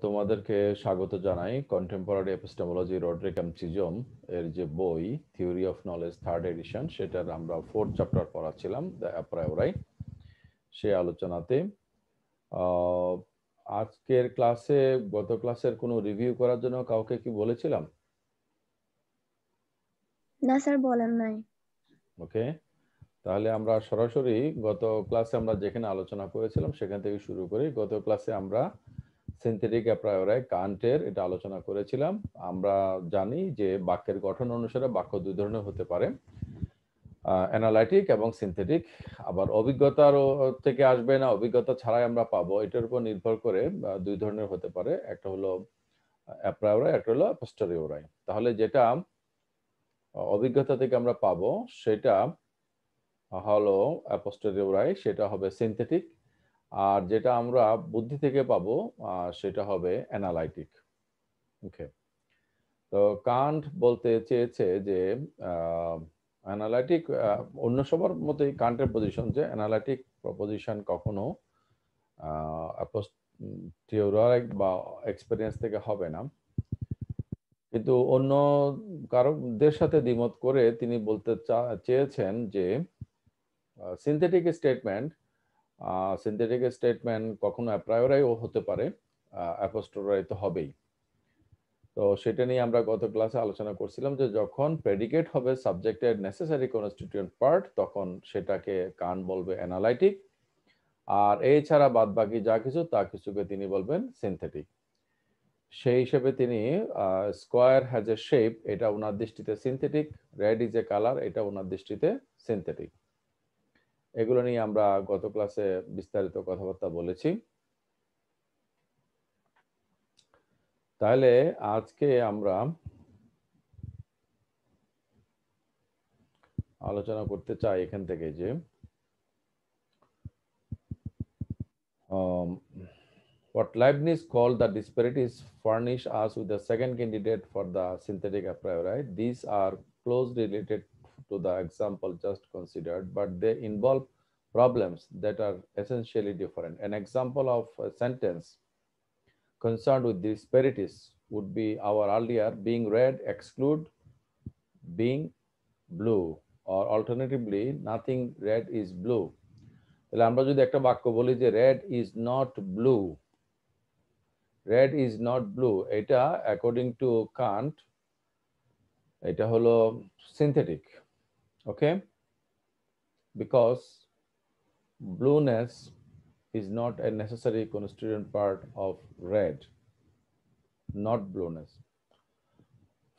তোমাদেরকে স্বাগত জানাই কন্টেম্পোরারি এপিস্টেমোলজি রডরিক এম চিজম এর যে বই theory of knowledge third edition সেটার আমরা ফোর্থ চ্যাপ্টার পড়াচ্ছিলাম দ্য অ্যাপ্রায়োরাই সেই আলোচনাতে আজকের ক্লাসে গত ক্লাসের কোনো রিভিউ করার জন্য কাউকে কি বলেছিলাম? না স্যার, বলেন নাই। ওকে, তাহলে আমরা সরাসরি গত ক্লাসে আমরা যেখানে আলোচনা করেছিলাম সেখান থেকে শুরু করি। গত ক্লাসে আমরা সিনথেটিক অ্যাপ্রায়োরাই কান্টের এটা আলোচনা করেছিলাম। আমরা জানি যে বাক্যের গঠন অনুসারে বাক্য দুই ধরনের হতে পারে, অ্যানালাইটিক এবং সিনথেটিক। আবার অভিজ্ঞতার থেকে আসবে না অভিজ্ঞতা ছাড়াই আমরা পাবো, এটার উপর নির্ভর করে দুই ধরনের হতে পারে, একটা হলো অ্যাপ্রায়োরাই, একটা হলো পোস্টেরিওরাই। তাহলে যেটা অভিজ্ঞতা থেকে আমরা পাবো সেটা হলো পোস্টেরিওরাই, সেটা হবে সিনথেটিক। আর যেটা আমরা বুদ্ধি থেকে পাবো সেটা হবে অ্যানালাইটিক। ওকে, তো কান্ট বলতে চেয়েছে যে অ্যানালাইটিক, অন্য সবার মতোই কান্টের পজিশন যে অ্যানালাইটিক প্রপোজিশন কখনো থিওরিক বা এক্সপেরিয়েন্স থেকে হবে না। কিন্তু অন্য কারকদের সাথে দ্বিমত করে তিনি বলতে চেয়েছেন যে সিনথেটিক স্টেটমেন্ট কখনো অ্যাপ্রায়োরাইও হতে পারে, অ্যাপোস্টোরাই তো হবেই। তো সেটা নিয়ে আমরা গত ক্লাসে আলোচনা করছিলাম যে যখন প্রেডিকেট হবে সাবজেক্টের নেসেসারি কনস্টিটিউয়েন্ট পার্ট তখন সেটাকে কান্ট বলবে অ্যানালাইটিক, আর এছাড়া বাদ বাকি যা কিছু তা কিছুকে তিনি বলবেন সিনথেটিক। সেই হিসেবে তিনি স্কোয়ার হ্যাজ এ শেপ, এটা ওনার দৃষ্টিতে synthetic. Red is a colour, এটা ওনার দৃষ্টিতে সিনথেটিক। এগুলো নিয়ে আমরা গত ক্লাসে বিস্তারিত কথাবার্তা বলেছি। তাহলে আজকে আমরা আলোচনা করতে চাই এখান থেকে যে what Leibniz called the disparities furnish us with the second candidate for the synthetic a priori. These are closely related to the example just considered, but they involve problems that are essentially different. An example of a sentence concerned with disparities would be our earlier being red exclude being blue, or alternatively nothing red is blue. তাহলে আমরা যদি একটা বাক্য বলি যে red is not blue, red is not blue, এটা according to Kant এটা হলো synthetic. Okay, because blueness is not a necessary constituent part of red, not blueness.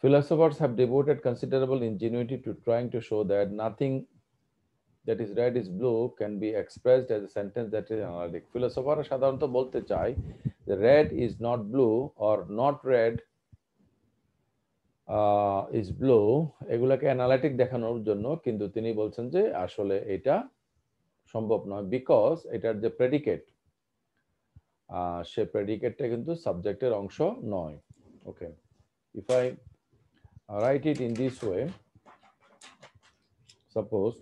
Philosophers have devoted considerable ingenuity to trying to show that nothing that is red is blue can be expressed as a sentence that is analytic. Philosophers সাধারণত বলতে চায় যে red is not blue or not red is blue, এগুলাকে analytic দেখানোর জন্য, কিন্তু তিনি বলছেন যে আসলে এটা সম্ভব নয়, বিকজ এটার যে প্রেডিকেট সে প্রেডিকেটটা কিন্তু সাবজেক্টের অংশ নয়। Okay, if I write it in this way, suppose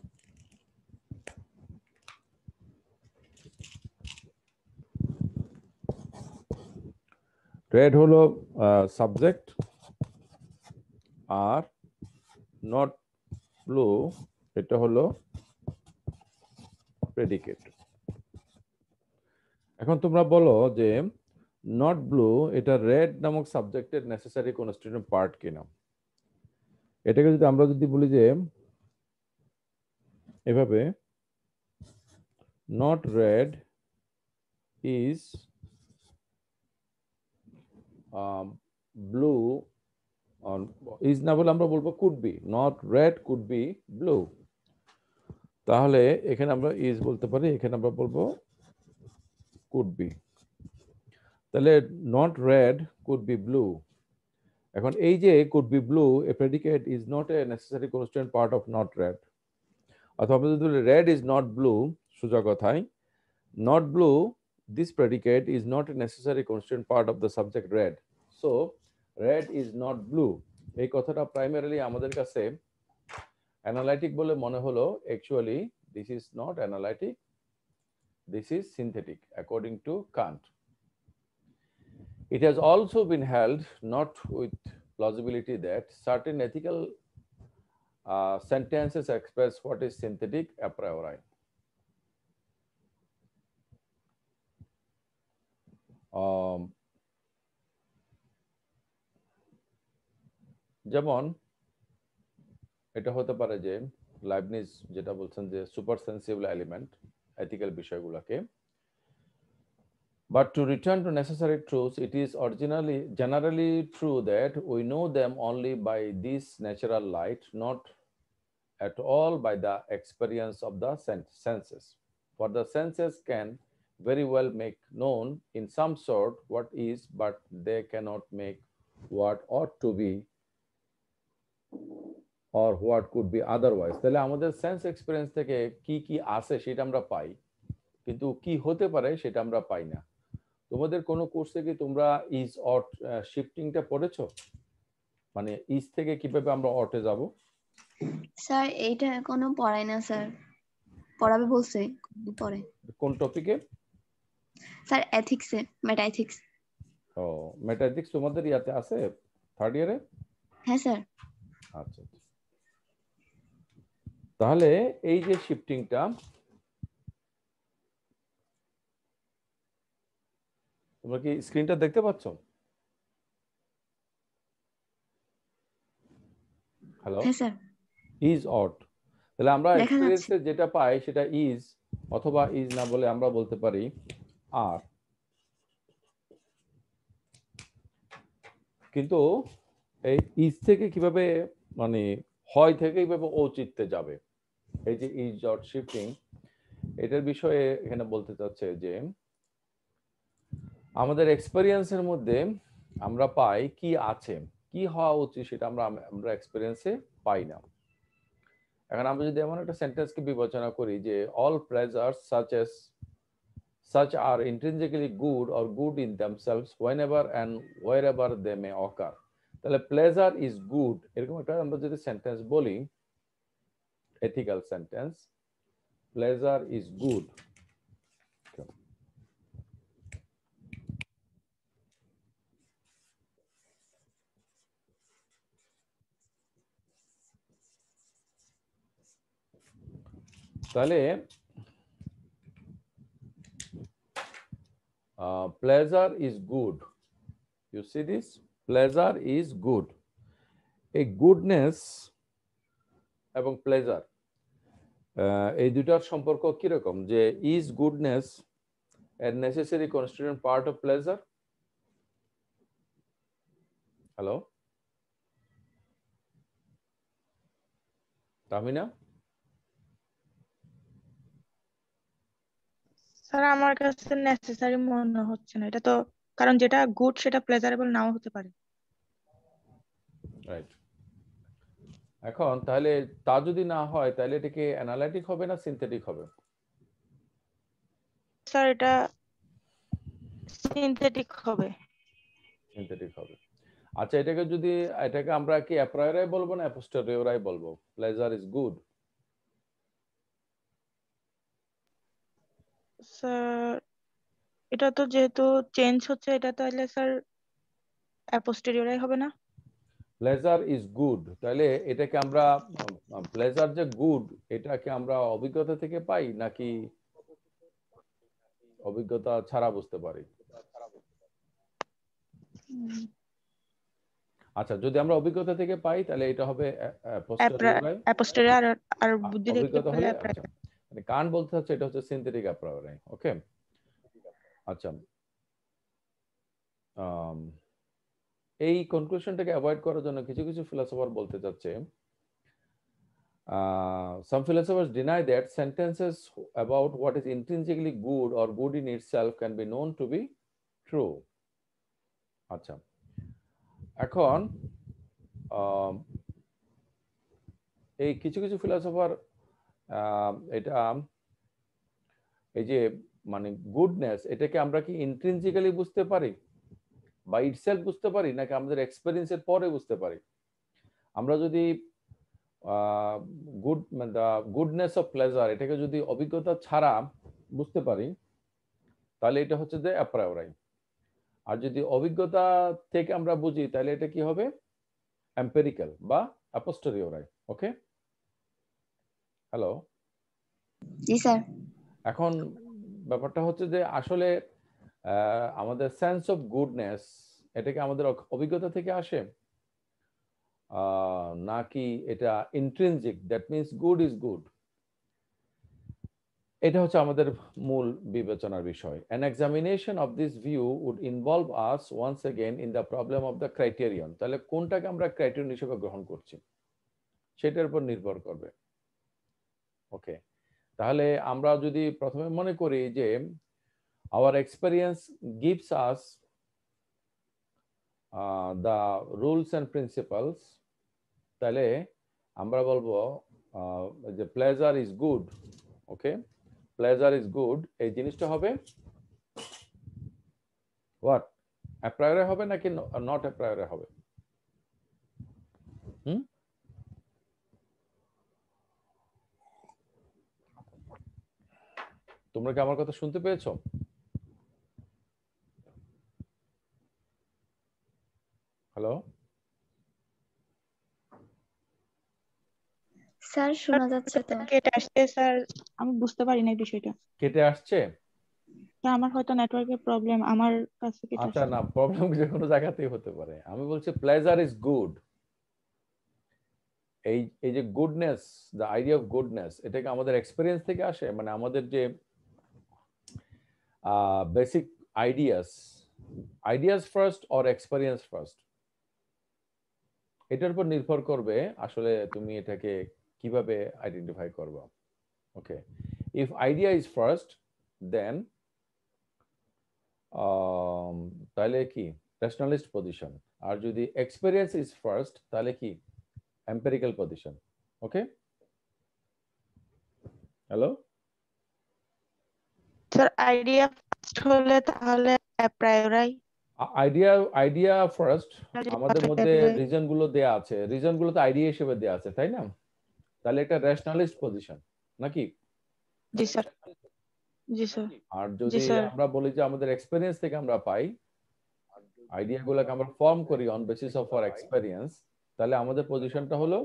red হলো সাবজেক্ট আর নট ব্লু এটা হলো প্রেডিকেট। এখন তোমরা বলো যে নট ব্লু এটা রেড নামক সাবজেক্টের নেসেসারি কনস্টিটিউয়েন্ট পার্ট কিনা। এটাকে যদি আমরা যদি বলি যে এভাবে not red is blue, is না বলে আমরা বলবো could be, not red could be blue. তাহলে এখানে আমরা ইজ বলতে পারি, এখানে আমরা বলবো কুড বি। তাহলে not red could be blue. এখন এই যে could be blue, A predicate is not a necessary constituent part of not red. অথবা আমরা যদি বলি রেড ইজ নট ব্লু, সোজা কথায় not blue, this predicate is not a necessary constituent part of the subject red. So red is not blue, এই কথাটা primarily আমাদের কাছে অ্যানালাইটিক বলে মনে হলো। Actually this is not analytic, this is synthetic according to Kant. It has also been held, not with plausibility, that certain ethical sentences express what is synthetic a priori. যেমন এটা হতে পারে যে লাইবনিজ যেটা বলছেন যে সুপার সেন্সিবল এলিমেন্ট এথিক্যাল বিষয়গুলোকে, but to return to necessary truths, it is generally true that we know them only by this natural light, not at all by the experience of the senses. For the senses can very well make known in some sort what is, but they cannot make what ought to be or what could be otherwise. তাহলে আমাদের sense experience থেকে কি কি আছে সেটা আমরা পাই, কিন্তু কি হতে পারে সেটা আমরা পাই না। তোমাদের কোনো কোর্সে কি তোমরা ইজ অট শিফটিংটা পড়েছো? মানে ইজ থেকে কিভাবে আমরা অটে যাব? স্যার এইটা এখনো পড়াই না স্যার, পড়াবে বলছে পরে। কোন টপিকে? স্যার এথিক্সে, মেটা এথিক্স। ও মেটা এথিক্স তোমাদের ইয়াতে আছে থার্ড ইয়ারে? হ্যাঁ স্যার। আচ্ছা, তাহলে এই যে শিফটিংটা, তোমরা কি স্ক্রিনটা দেখতে পাচ্ছ? হ্যালো? হ্যাঁ স্যার। ইজ অট, তাহলে আমরা দেখা যাচ্ছে। এক্সপেরিয়েন্সে যেটা পাই সেটা ইজ, অথবা ইজ না বলে আমরা বলতে পারি আর। কিন্তু এই ইজ থেকে কিভাবে মানে হয় থেকে কিভাবে ঔচিত্যে যাবে, এই যে ইজ অট শিফটিং, এটার বিষয়ে এখানে বলতে চাচ্ছে যে আমাদের এক্সপেরিয়েন্সের মধ্যে আমরা পাই কি আছে, কি হওয়া উচিত সেটা আমরা এক্সপেরিয়েন্সে পাই না। এখন আমরা যদি এমন একটা সেন্টেন্সকে বিবেচনা করি যে all pleasures such are intrinsically good or good in themselves whenever and wherever they may occur, তাহলে প্লেজার ইজ গুড এরকম একটা আমরা যদি সেন্টেন্স বলি, ethical sentence, pleasure is good, তাহলে pleasure is good. You see this? Pleasure is good. A goodness এবং pleasure এই দুটার সম্পর্ক কিরকম, যে is goodness a necessary constituent part of pleasure? Hello Tamina? Sir আমার কাছে নেসেসারি মনে হচ্ছে না, এটা তো কারণ যেটা গুড সেটা প্লেজারেবল নাও হতে পারে। রাইট। এখন তাহলে তা যদি না হয় তাহলে এটা কি অ্যানালাইটিক হবে না সিনথেটিক হবে? স্যার এটা সিনথেটিক হবে। সিনথেটিক হবে। আচ্ছা, এটাকে আমরা কি অ্যাপ্রায়োরাই বলবো না অ্যাপোস্টেরিওরাই বলবো? Pleasure is good. স্যার এটা তো যেহেতু চেঞ্জ হচ্ছে, এটা তাহলে স্যার অ্যাপোস্টেরিয়রাই হবে না? প্লেজার ইজ গুড, তাহলে এটাকে আমরা প্লেজার যে গুড এটাকে আমরা অভিজ্ঞতা থেকে পাই নাকি অভিজ্ঞতা ছাড়া বুঝতে পারি? আচ্ছা, যদি আমরা অভিজ্ঞতা থেকে পাই তাহলে এটা হবে অ্যাপোস্টেরিয়র আর বুদ্ধি থেকে অভিজ্ঞতা পেলে হলে। আচ্ছা, মানে কান বলতে হচ্ছে এটা হচ্ছে সিনথেটিক অ্যাপ্রায়োরাই। ওকে, আচ্ছা, এই কনক্লুশনটাকে অ্যাভয়েড করার জন্য কিছু কিছু ফিলোসোফার বলতে চাচ্ছে, some philosophers deny that sentences about what is intrinsically good or good in itself can be known to be true. আচ্ছা, এখন এই কিছু কিছু ফিলোসোফার এটা এই যে মানে গুডনেস এটাকে আমরা কি ইন্ট্রিনজিক্যালি বুঝতে পারি বা ইটসেলফ বুঝতে পারি নাকি আমাদের এক্সপেরিয়েন্সের পরে বুঝতে পারি? আমরা যদি গুডনেস অফ প্লেজার এটাকে যদি অভিজ্ঞতা ছাড়া বুঝতে পারি তাহলে এটা হচ্ছে যে অ্যাপ্রায়োরাই। আর যদি অভিজ্ঞতা থেকে আমরা বুঝি তাহলে এটা কি হবে, এম্পিরিক্যাল বা অ্যাপোস্টেরিওরাই। ওকে, হ্যালো। জি স্যার। এখন ব্যাপারটা হচ্ছে যে আসলে আমাদের সেন্স অফ গুডনেস এটা কি আমাদের অভিজ্ঞতা থেকে আসে নাকি এটা intrinsic, that means good is good? এটা হচ্ছে আমাদের মূল বিবেচনার বিষয়। An examination of this view would involve us once again in the problem of the criterion. তাহলে কোনটাকে আমরা ক্রাইটেরিয়ন হিসেবে গ্রহণ করছি সেটার উপর নির্ভর করবে। ওকে, তাহলে আমরা যদি প্রথমে মনে করি যে our experience gives us the rules and principles, তাহলে আমরা বলবো যে pleasure is good. Okay, pleasure is good, এই জিনিসটা হবে what, a priori হবে নাকি not a priori হবে? তোমরা কি আমার কথা শুনতে পেয়েছো? হ্যালো স্যার শোনা যাচ্ছে তো। কেটে আসছে স্যার, আমি বুঝতে পারি না এই বিষয়টা। কেটে আসছে? আমার হয়তো নেটওয়ার্কের প্রবলেম, আমার কাছে কেটে আচ্ছা, আসছে। না প্রবলেম যে কোনো জায়গাতেই হতে পারে। আমি বলছি প্লেজার ইজ গুড, এই এই যে goodness, the idea of goodness, এটা কি আমাদের এক্সপেরিয়েন্স থেকে আসে? মানে আমাদের যে basic ideas first or experience first, এটার উপর নির্ভর করবে আসলে তুমি এটাকে কিভাবে আইডেন্টিফাই করবে। Okay, if idea is first then তাহলে কি রেশনালিস্ট পজিশন, আর যদি এক্সপেরিয়েন্স ইজ ফার্স্ট তাহলে কি এম্পিরিক্যাল পজিশন। ওকে, হ্যালো স্যার আইডিয়া ফার্স্ট হলে তাহলে অ্যাপ্রায়োরাই। আইডিয়া ফার্স্ট, আমাদের মধ্যে রিজন গুলো দেয়া আছে, রিজন গুলো তো আইডিয়া হিসেবে দেয়া আছে তাই না? তাহলে এটা রেশনালিস্ট পজিশন নাকি? জি স্যার। জি স্যার। আর যদি আমরা বলি যে আমাদের এক্সপেরিয়েন্স থেকে আমরা পাই, আইডিয়া গুলোকে আমরা ফর্ম করি on basis of our experience, তাহলে আমাদের পজিশনটা হলো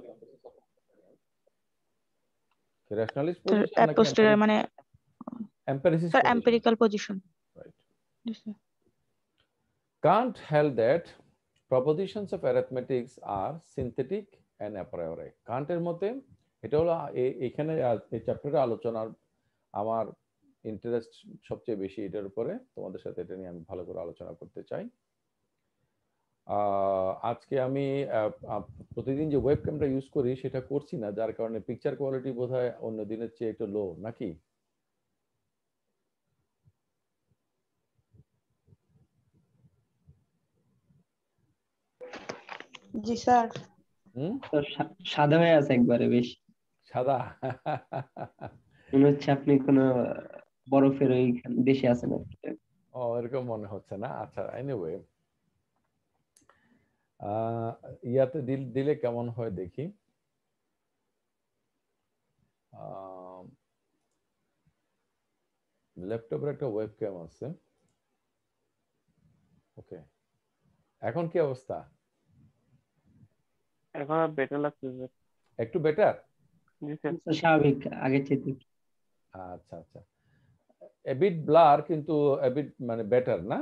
রেশনালিস্ট পজিশন নাকি অ্যাপোস্টেরিয়র মানে empiricist sir position? Empirical position. Right. জি sir. Kant held that propositions of arithmetics are synthetic and a priori. কান্টের মতে এটা হলো এখানে এই চ্যাপ্টারে আলোচনার আমার ইন্টারেস্ট সবচেয়ে বেশি এটার উপরে, তোমাদের সাথে এটা নিয়ে আমি ভালো করে আলোচনা করতে চাই। আজকে আমি প্রতিদিন যে ওয়েব ক্যামটা ইউজ করি সেটা করছি না, যার কারণে পিকচার কোয়ালিটি বোধহয় অন্য দিনের চেয়ে একটু লো নাকি? জি স্যার। সাদা হয়ে আছে একবারে, বেশ সাদা। মনে হচ্ছে আপনি কোনো বরফের ওই দেশে আছেন। ও এরকম মনে হচ্ছে না। আচ্ছা, এনিওয়ে ইয়াতে দিলে কেমন হয় দেখি। ল্যাপটপের একটা ওয়েবক্যাম আছে। ওকে, এখন কি অবস্থা? এখন বেটার লাগছে স্যার। একটু বেটার? জি স্যার। স্বাভাবিক আগের চেয়ে। আচ্ছা আচ্ছা, এ বিট ব্লার কিন্তু এ বিট মানে বেটার না?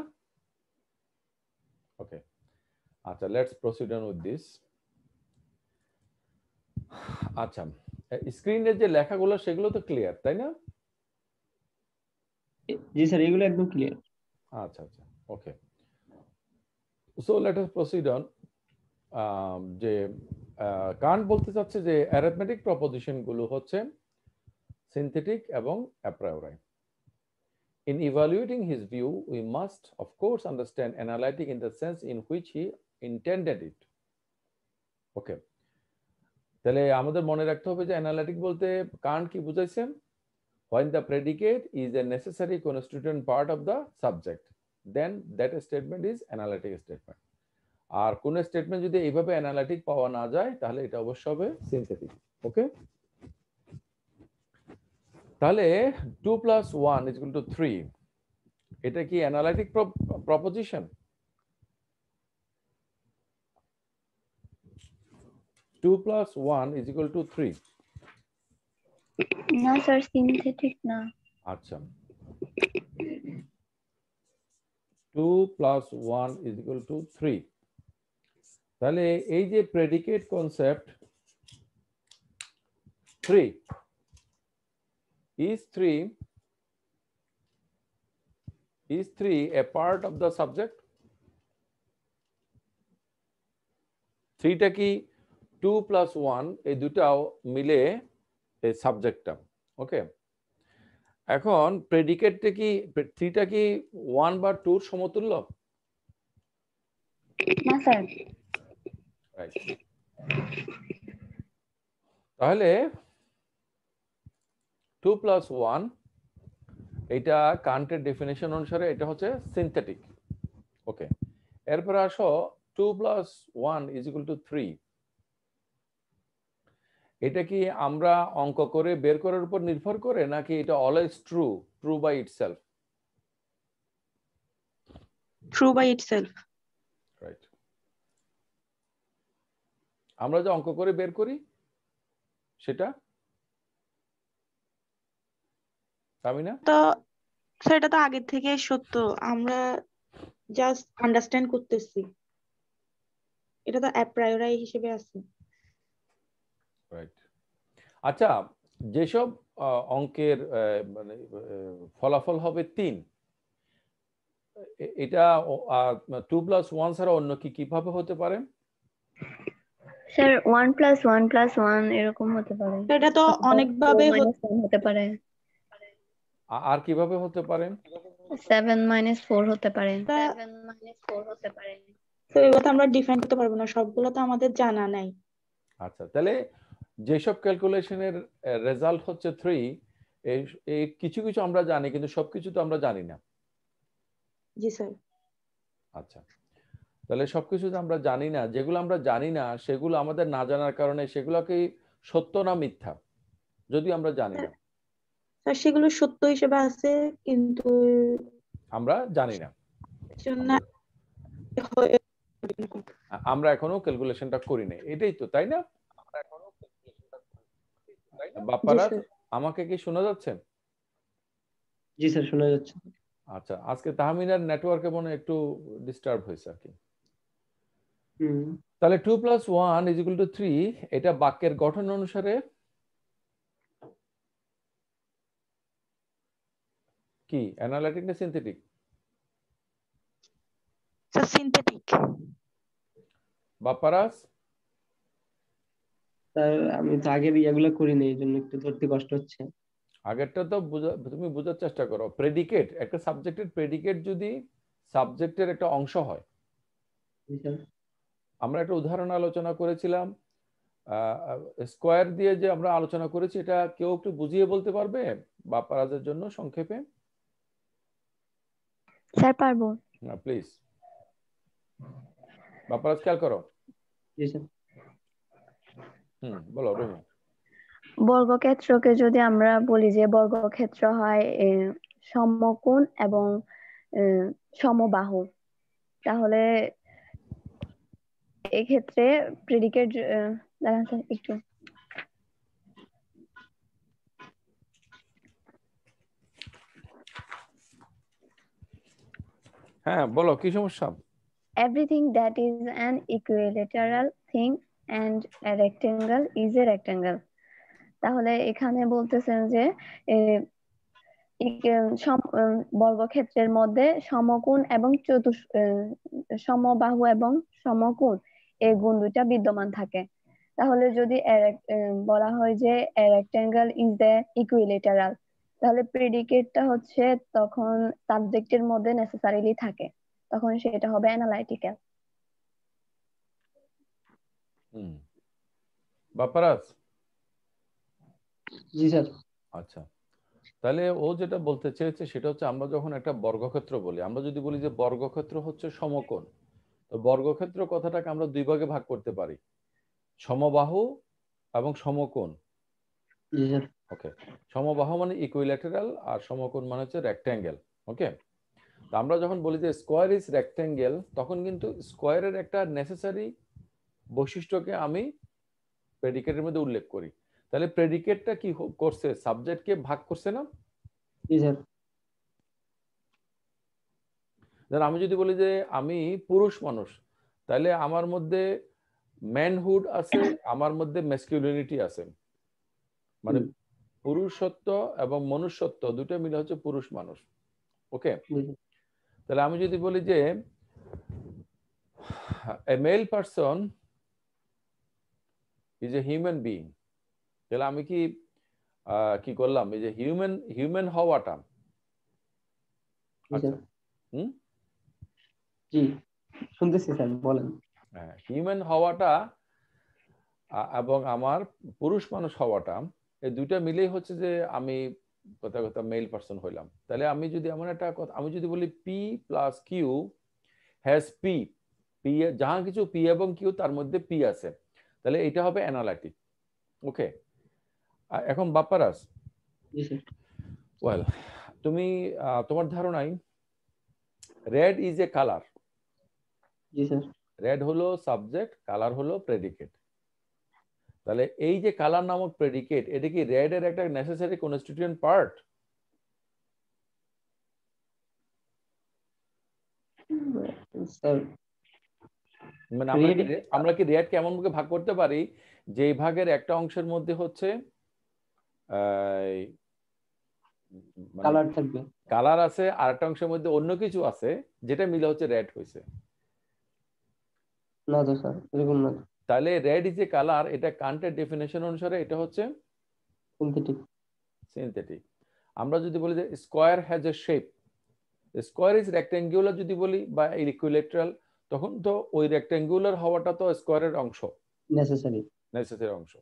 ওকে, আচ্ছা let's proceed on with this. আচ্ছা, স্ক্রিনে যে লেখাগুলো সেগুলো তো ক্লিয়ার তাই না? জি স্যার, এগুলো একদম ক্লিয়ার। আচ্ছা আচ্ছা, okay, so let us proceed on. যে কান্ট বলতে চাচ্ছে যে অ্যারিথমেটিক প্রপোজিশন গুলো হচ্ছে সিনথেটিক এবং a priori. In evaluating his view, we must, of course, understand analytic in the sense in which he intended it. Okay. তাহলে আমাদের মনে রাখতে হবে যে অ্যানালাইটিক বলতে কান্ট কি বুঝাইছেন? When the predicate is a necessary constituent part of the subject, then that statement is analytic statement. আর কোন statement যদি এইভাবে অ্যানালাইটিক পাওয়া না যায় তাহলে এটা অবশ্য হবে সিনথেটিক। ওকে, তাহলে 2 + 1 = 3, এটা কি analytic proposition? 2 plus 1 is equal to 3. না স্যার সিনথেটিক না। আচ্ছা, 2 plus 1 is equal to 3. তাহলে এই যে predicate concept 3 is 3 a part of the subject? 3টা কি 2 plus 1 এই দুটাও মিলে এই সাবজেক্টটা, ওকে। এখন প্রেডিকেটটা কি 3টা কি 1 বা 2 এর সমতুল্য? না স্যার। রাইট। তাহলে 2 plus 1 এটা কান্টের ডেফিনেশন অনুসারে এটা হচ্ছে সিনথেটিক, ওকে। এরপর আসো 2 plus 1 is equal to 3. এটা কি আমরা অঙ্ক করে বের করার উপর নির্ভর করে নাকি এটা always true by itself? True by itself. Right. আমরা যে অঙ্ক করে বের করি সেটা আমি না তো সেটা তো আগে থেকে সত্য, আমরা জাস্ট আন্ডারস্ট্যান্ড করতেছি, এটা তো অ্যাপ্রায়োরাই হিসেবে আছে। রাইট। আচ্ছা, যেসব অঙ্কের মানে ফলাফল হবে 3, এটা 2 plus 1 ছাড়া অন্য কিভাবে হতে পারে? স্যার 1 plus 1 plus 1 এরকম হতে পারে। এটা তো অনেকভাবে হতে পারে। আর কিভাবে হতে পারে? 7 minus 4 হতে পারে। তো এগুলো তো আমরা ডিফাইন করতে পারবো না, সবগুলো তো আমাদের জানা নাই। আচ্ছা, তাহলে যেসব ক্যালকুলেশনের রেজাল্ট হচ্ছে 3, এই কিছু কিছু আমরা জানি কিন্তু সবকিছু তো আমরা জানি না। জি স্যার। আচ্ছা, তাহলে সবকিছু তো আমরা জানি না, যেগুলো আমরা জানি না সেগুলো আমাদের না জানার কারণে সেগুলো কি সত্য না মিথ্যা যদি আমরা জানি না? স্যার সেগুলো সত্য হিসেবে আছে কিন্তু আমরা জানি না, আমরা এখনো ক্যালকুলেশনটা করি নাই, এটাই তো, তাই না? বাপ্পারা আমাকে কি শোনা যাচ্ছে? জি স্যার, শোনা যাচ্ছে। আচ্ছা, আজকে তাহমিনার নেটওয়ার্কে মনে একটু ডিস্টার্ব হয়েছে আর কি। তাহলে 2 plus 1 is equal to 3, এটা বাক্যের গঠন অনুসারে কি অ্যানালিটিক না synthetic? Sir synthetic. Bapparaj? Sir আমি তো আগের ইয়াগুলো করিনি, এই জন্য একটু ধরতে কষ্ট হচ্ছে। আগেরটা তো তুমি বোঝার চেষ্টা করো। প্রেডিকেট, একটা সাবজেক্টের প্রেডিকেট যদি সাবজেক্টের একটা অংশ হয়, আমরা একটা উদাহরণ আলোচনা করেছিলাম স্কয়ার দিয়ে, যে আমরা আলোচনা করেছি, এটা কেউ একটু বুঝিয়ে বলতে পারবে বাপ্পারাজের জন্য সংক্ষেপে? স্যার পারবো। না প্লিজ, বাপ্পারাজ খেয়াল করো। জি স্যার। বলো রুমি। বর্গক্ষেত্রকে যদি আমরা বলি যে বর্গক্ষেত্র হয় সমকোণ এবং সমবাহু, তাহলে এক্ষেত্রে প্রেডিকেট দাঁড়ান স্যার একটু। হ্যাঁ বলো, কি সমস্যা? Everything that is an equilateral thing and a rectangle is a rectangle. তাহলে এখানে বলতেছেন যে বর্গক্ষেত্রের মধ্যে সমকোণ এবং সমবাহু এবং সমকোণ এই গুণ দুইটা বিদ্যমান থাকে। তাহলে যদি বলা হয় যে a rectangle is the equilateral, তাহলে প্রেডিকেটটা হচ্ছে তখন সাবজেক্টের মধ্যে নেসেসারিলি থাকে, তখন সেটা হবে অ্যানালাইটিক্যাল। বাপ্পারাজ? জি স্যার। আচ্ছা, তাহলে ও যেটা বলতে চেয়েছে সেটা হচ্ছে, আমরা যখন একটা বর্গক্ষেত্র বলি, আমরা যদি বলি যে বর্গক্ষেত্র হচ্ছে সমকোণ, তো বর্গক্ষেত্র কথাটাকে আমরা দুই ভাগে ভাগ করতে পারি, সমবাহু এবং সমকোণ। জি স্যার। ওকে, সমবাহু মানে ইকুইল্যাটারাল আর সমকোণ মানে হচ্ছে রেক্ট্যাঙ্গেল। ওকে, তো আমরা যখন বলি যে স্কয়ার ইজ রেক্ট্যাঙ্গেল, তখন কিন্তু স্কয়ারের একটা নেসেসারি বৈশিষ্ট্যকে আমি প্রেডিকেটের মধ্যে উল্লেখ করি, তাহলে প্রেডিকেটটা কি করছে? সাবজেক্টকে ভাগ করছে না? জি স্যার। ধর আমি যদি বলি যে আমি পুরুষ মানুষ, তাহলে আমার মধ্যে ম্যানহুড আছে, আমার মধ্যে ম্যাসকুলিনিটি আছে, মানে পুরুষত্ব এবং মনুষ্যত্ব দুটো মিলে হচ্ছে পুরুষ মানুষ। ওকে, তাহলে আমি যদি বলি যে a male person is a human being, তাহলে আমি কি কি করলাম? এই যে হিউম্যান হওয়াটা, আচ্ছা জি শুনতেছি স্যার, বলেন। হ্যাঁ, হিউম্যান হওয়াটা এবং আমার পুরুষ মানুষ হওয়াটা, এই দুইটা মিলেই হচ্ছে যে আমি কথা কথা মেল পারসন হইলাম। তাহলে আমি যদি এমন একটা কথা, আমি যদি বলি p plus q has p, p যাহা কিছু পি এবং কিউ তার মধ্যে পি আছে, তাহলে এটা হবে অ্যানালাইটিক। ওকে, এখন বাপ্পারাস, ওয়েল তুমি তোমার ধারণায় red is a colour. G sir. Red হলো সাবজেক্ট, কালার হলো প্রেডিকেট। তাহলে এই যে কালার নামক প্রেডিকেট, এটা কি রেড এর একটা নেসেসারি কনস্টিটিউয়েন্ট পার্ট? স্যার মানে আমরা কি রেড কেমন ভাবে ভাগ করতে পারি যে এই ভাগের একটা অংশের মধ্যে হচ্ছে কালার থাকবে, কালার আছে, আর একটা অংশের মধ্যে অন্য কিছু আছে যেটা মিলে হচ্ছে রেড হয়েছে? না তো স্যার, এরকম না। তাহলে রেড ইজ এ কালার, এটা কান্টের ডেফিনেশন অনুসারে এটা হচ্ছে সিনথেটিক। সিনথেটিক। আমরা যদি বলি যে square has a shape, square is rectangular যদি বলি বা ইকুইলেটারাল, তখন তো ওই রেক্টেঙ্গুলার হওয়াটা তো স্কয়ারের অংশ, নেসেসারি অংশ,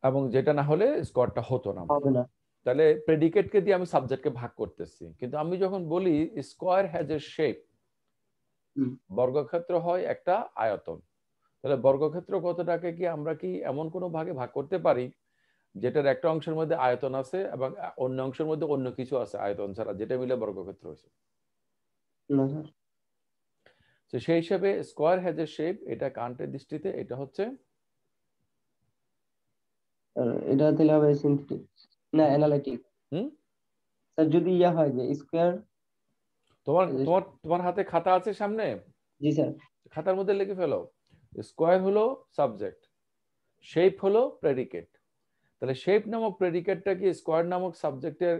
এবং যেটা না হলে স্কয়ারটা হতো না। তাহলে প্রেডিকেটকে দিয়ে আমি সাবজেক্টকে ভাগ করতেছি, কিন্তু আমি যখন বলি স্কয়ার হ্যাজ এ শেপ, বর্গক্ষেত্র হয় একটা আয়তন, তাহলে বর্গক্ষেত্র কতটাকে কি আমরা কি এমন কোনো ভাগে ভাগ করতে পারি যেটার একটা অংশের মধ্যে আয়তন আছে এবং অন্য অংশের মধ্যে অন্য কিছু আছে আয়তন ছাড়া, যেটা মিলে বর্গক্ষেত্র হয়েছে? তো সেই হিসেবে স্কয়ার হ্যাজ এ শেপ, এটা কান্টের দৃষ্টিতে এটা হচ্ছে এটা তাহলে হবে সিনথেটিক না অ্যানালাইটিক। স্যার যদি ইয়া হয় যে স্কয়ার, তোমার তোমার তোমার হাতে খাতা আছে সামনে? জি স্যার। খাতার মধ্যে লিখে ফেলো, স্কয়ার হলো সাবজেক্ট, শেপ হলো প্রেডিকেট। তাহলে শেপ নামক প্রেডিকেটটা কি স্কয়ার নামক সাবজেক্টের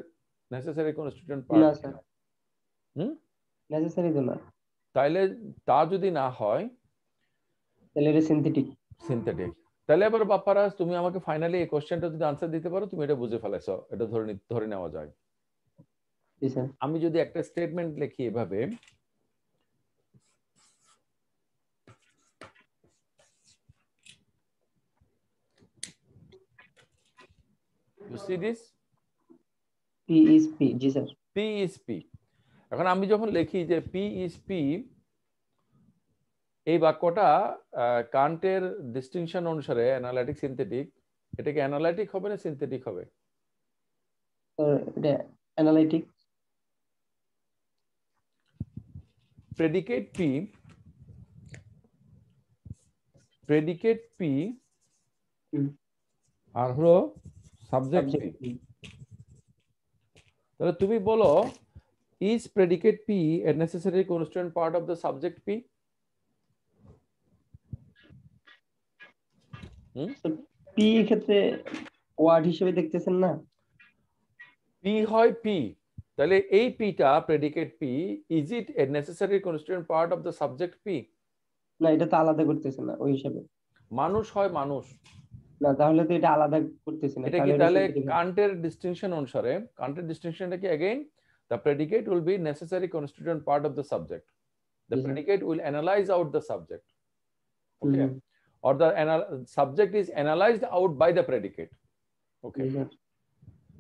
নেসেসারি কনস্টিটিউয়েন্ট পার্ট? না স্যার, নেসেসারি তো না। তাইলে তা যদি না হয় তাহলে এটা সিনথেটিক। সিনথেটিক। তাহলে এবার বাপ্পারা তুমি আমাকে ফাইনালি এই কোশ্চেনটা যদি আনসার দিতে পারো, তুমি এটা বুঝে ফেলেছো, এটা ধরে নেওয়া যায়। জি স্যার। আমি যদি একটা স্টেটমেন্ট লিখি এভাবে, you see this, P is P, G sir. P is P। এখন আমি যখন লিখি যে P is P, এই বাক্যটা কান্টের ডিস্টিংশন অনুসারে অ্যানালাইটিক সিনথেটিক, এটা কি অ্যানালাইটিক হবে না সিনথেটিক হবে? এটা অ্যানালাইটিক। প্রেডিকেট P আর হলো সাবজেক্ট P। তাহলে তুমি বলো, is predicate P a necessary constituent part of the subject P? P এর ক্ষেত্রে ওয়ার্ড হিসেবে দেখতেছেন না? P হয় P, তাহলে এই Pটা predicate P, is it a necessary constituent part of the subject P? না, এটা তো আলাদা করতেছেন না ওই হিসাবে। মানুষ হয় মানুষ না, তাহলে তো এটা আলাদা করতেছেন না। এটা কি তাহলে কান্টের ডিস্টিংশন অনুসারে, কান্টের ডিস্টিংশনটা কি again the predicate will be necessary constituent part of the subject, the predicate will analyze out the subject, okay, or the subject is analyzed out by the predicate, okay.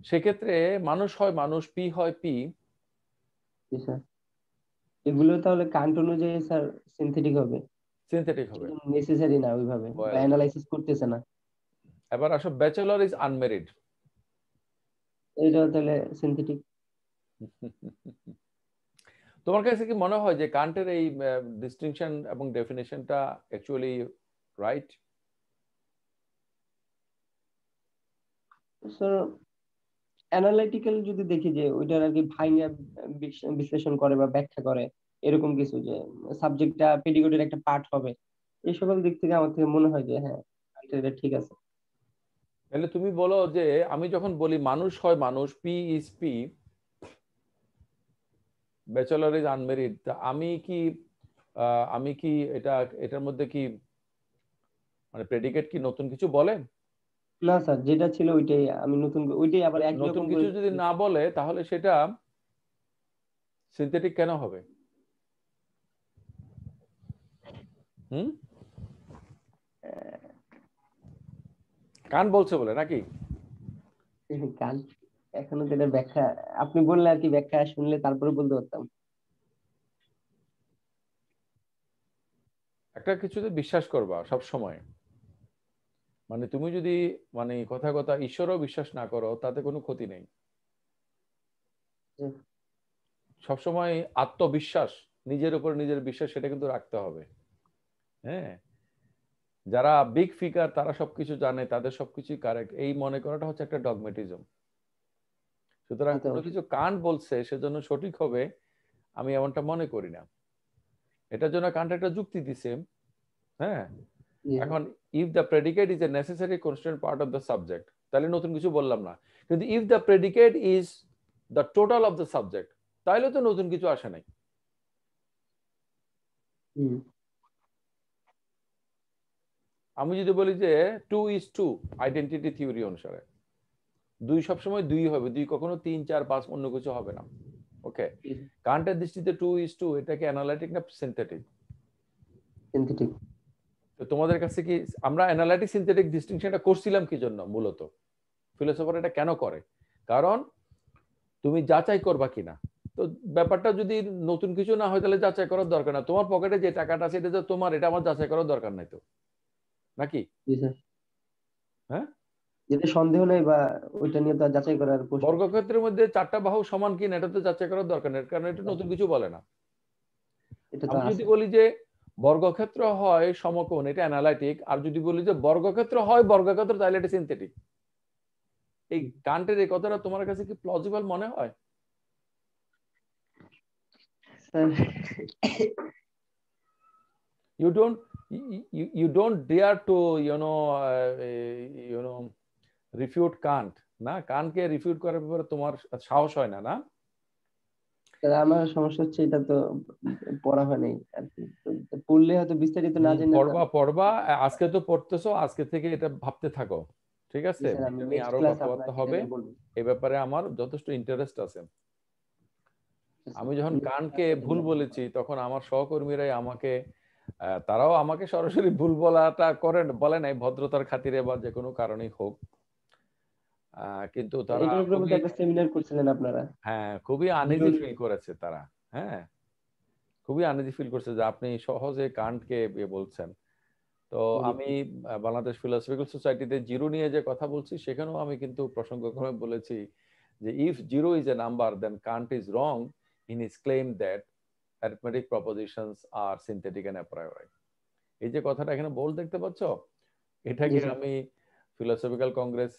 সেক্ষেত্রে মানুষ হয় মানুষ, P হয় P। এগুলো তাহলে Kant অনুযায়ী sir synthetic হবে, synthetic হবে, নেসেসারি না ওইভাবে, অ্যানালাইসিস করতেছে না। এবার আসো ব্যাচেলর ইজ আনমেরিড, এটা তাহলে সিনথেটিক। তোমার কাছে কি মনে হয় যে কান্টের এই ডিস্টিংশন এবং ডেফিনিশনটা অ্যাকচুয়ালি রাইট? সো অ্যানালিটিক্যাল যদি দেখি যে ওইটার আর কি ভাঙা বিশ্লেষণ করে বা ব্যাখ্যা করে এরকম কিছু, যে সাবজেক্টটা পেডিগোটের একটা পার্ট হবে, এই সকল দিক থেকে আমার থেকে মনে হয় যে হ্যাঁ এটা ঠিক আছে। তাহলে তুমি বলো যে আমি যখন বলি মানুষ হয় মানুষ, P is P, bachelor is unmarried, আমি কি এটার মধ্যে কি মানে প্রেডিকেট কি নতুন কিছু বলে? না স্যার, যেটা ছিল ওইটাই, আমি নতুন ওইটাই আবার একই নতুন রকম করে। কিছু যদি না বলে তাহলে সেটা সিনথেটিক কেন হবে? হুম, কান বলছে বলে নাকি? গান এখনো তো এটা ব্যাখ্যা আপনি বললে আর কি, ব্যাখ্যা শুনলে তারপরে বলতে পারতাম। একটা কিছুতে বিশ্বাস করবা সব সময়, মানে তুমি যদি মানে কথা কথা ঈশ্বরও বিশ্বাস না করো তাতে কোনো ক্ষতি নেই। হুম। সবসময় আত্মবিশ্বাস, নিজের উপর নিজের বিশ্বাস, সেটা কিন্তু রাখতে হবে। হ্যাঁ, যারা বিগ ফিগার তারা সবকিছু জানে, তাদের সবকিছুই কারেক্ট, এই মনে করাটা হচ্ছে একটা ডগমেটিজম। সুতরাং কোনো কিছু কান্ট বলছে সেজন্য সঠিক হবে আমি এমনটা মনে করি না। এটার জন্য কান্ট একটা যুক্তি দিছে। হ্যাঁ, এখন if the predicate is a necessary constituent part of the subject, তাহলে নতুন কিছু বললাম না। কিন্তু if the predicate is the total of the subject, তাহলে তো নতুন কিছু আসে নাই। আমি যদি বলি যে 2:2 আইডেন্টিটি থিওরি অনুসারে, দুই সবসময় দুই হবে, দুই কখনো 3, 4, 5 অন্য কিছু হবে না। ওকে, কান্টের দৃষ্টিতে 2:2 এটা কি অ্যানালাইটিক না সিনথেটিক? সিনথেটিক। তো তোমাদের কাছে কি আমরা অ্যানালাইটিক সিনথেটিক ডিস্টিংশনটা করছিলাম কি জন্য? মূলত ফিলোসফার এটা কেন করে? কারণ তুমি যাচাই করবা কিনা। তো ব্যাপারটা যদি নতুন কিছু না হয় তাহলে যাচাই করার দরকার না। তোমার পকেটে যে টাকাটা আছে এটা তো তোমার, এটা আমার যাচাই করার দরকার নাই তো, নাকি? হ্যাঁ, যেটা সন্দেহ নেই বা ওইটা নিয়ে তো যাচাই করার প্রশ্ন। বর্গক্ষেত্রের মধ্যে 4টা বাহু সমান কিনা এটা তো যাচাই করার দরকার নেই, কারণ এটা নতুন কিছু বলে না। আমি যদি বলি যে বর্গক্ষেত্র হয় সমকোণ, এটা অ্যানালাইটিক। আর যদি বলি যে বর্গক্ষেত্র হয় বর্গক্ষেত্র, তাহলে এটা সিনথেটিক। এই কান্টের এই কথাটা তোমার কাছে কি প্লজিবল মনে হয়? You don't dare to refute Kant, না? কান্টকে রিফিউট করার ব্যাপারে তোমার সাহস হয় না, না? আমার সমস্যা হচ্ছে এটা তো পড়া হয় নাই আর কি, পড়লে হয়তো বিস্তারিত না জেনে। পড়বা আজকে তো পড়তেছো, আজকে থেকে এটা ভাবতে থাকো, ঠিক আছে? এটা নিয়ে আরো কথাবার্তা হবে, এই ব্যাপারে আমার যথেষ্ট ইন্টারেস্ট আছে। আমি যখন কান্টকে ভুল বলেছি তখন আমার সহকর্মীরাই আমাকে, তারাও আমাকে সরাসরি ভুল বলাটা বলে নাই, ভদ্রতার খাতিরে বা যে কোনো কারণেই হোক, কিন্তু তারা এটার উপরে একটা সেমিনার করছিলেন আপনারা? হ্যাঁ, খুবই আনইজি ফিল করেছে তারা। হ্যাঁ, খুবই আনইজি ফিল করছে যে আপনি সহজে কান্টকে বলছেন। তো আমি বাংলাদেশ ফিলোসফিক্যাল সোসাইটিতে জিরো নিয়ে যে কথা বলছি সেখানেও আমি কিন্তু প্রসঙ্গক্রমে বলেছি যে if zero is a number then Kant is wrong in his claim that arithmetic propositions are synthetic and a priori. এই যে কথাটা এখানে বোল্ড দেখতে পাচ্ছ, এটাকে আমি ফিলোসফিক্যাল কংগ্রেস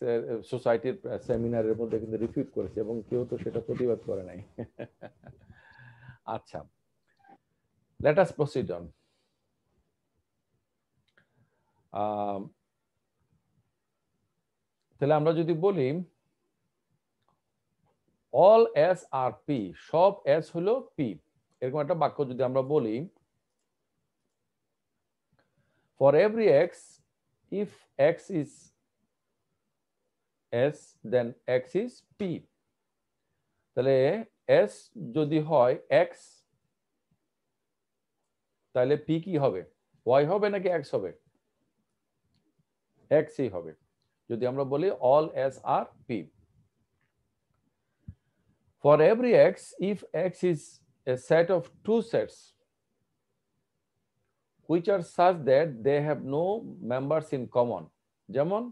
সোসাইটির সেমিনারের মধ্যে কিন্তু রিফিউট করেছি এবং কেউ তো সেটা প্রতিবাদ করে নাই। আচ্ছা, লেট আস প্রসিড অন। তাহলে আমরা যদি বলি অল এস আর পি, সব এস হলো পি, এরকম একটা বাক্য যদি আমরা বলি, for every x if x is S then x is P, তাহলে এস যদি হয় এক্স তাহলে পি কি হবে? ওয়াই হবে নাকি এক্স হবে? এক্সই হবে যদি আমরা বলি all S are P. For every x, if x is a set of two sets which are such that they have no members in common, যেমন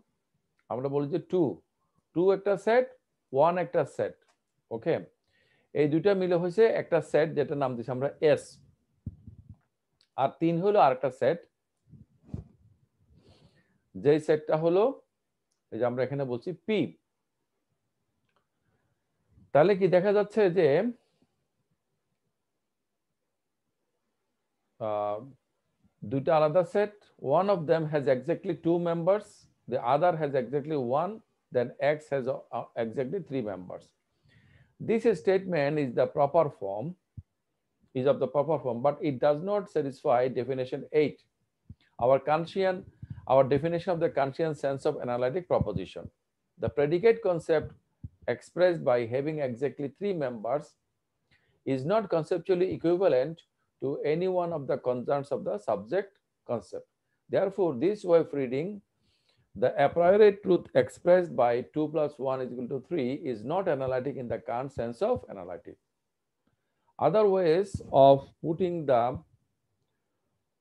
আমরা বলি যে 2 একটা সেট, 1 একটা সেট, ওকে, এই দুইটা মিলে হয়েছে একটা সেট যেটা নাম দিছি আমরা এস, আর 3 হলো আরেকটা সেট, যেই সেটটা হলো এই যে আমরা এখানে বলছি পি। তাহলে কি দেখা যাচ্ছে যে দুইটা আলাদা set, one of them has exactly 2 members, the other has exactly 1, then X has exactly 3 members. This statement is the proper form, is of the proper form, but it does not satisfy definition 8, our definition of the Kantian sense of analytic proposition. The predicate concept expressed by having exactly 3 members is not conceptually equivalent to any one of the concerns of the subject concept. Therefore, this way of reading the a priori truth expressed by 2 plus 1 is equal to 3 is not analytic in the Kant sense of analytic. Other ways of putting the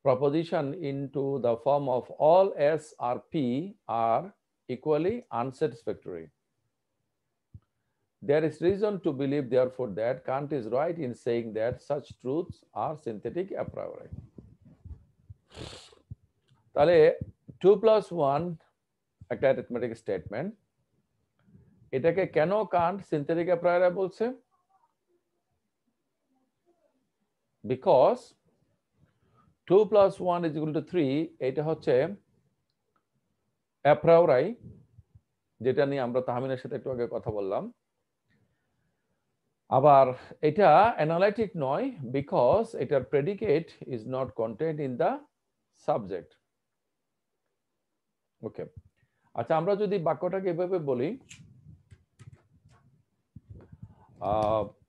proposition into the form of all S or P are equally unsatisfactory. There is reason to believe, therefore, that Kant is right in saying that such truths are synthetic a priori. তাহলে 2 plus 1 একটা arithmetic statement, এটাকে কেন Kant synthetic a priori বলছে? Because 2 plus 1 is equal to 3, এটা হচ্ছে a priori, যেটা নিয়ে আমরা তাহমিনের সাথে একটু আগে কথা বললাম। আবার এটা অ্যানালাইটিক নয়, বিকজ এটার predicate is not content in the subject. Okay, আচ্ছা, আমরা যদি বাক্যটাকে এভাবে বলি,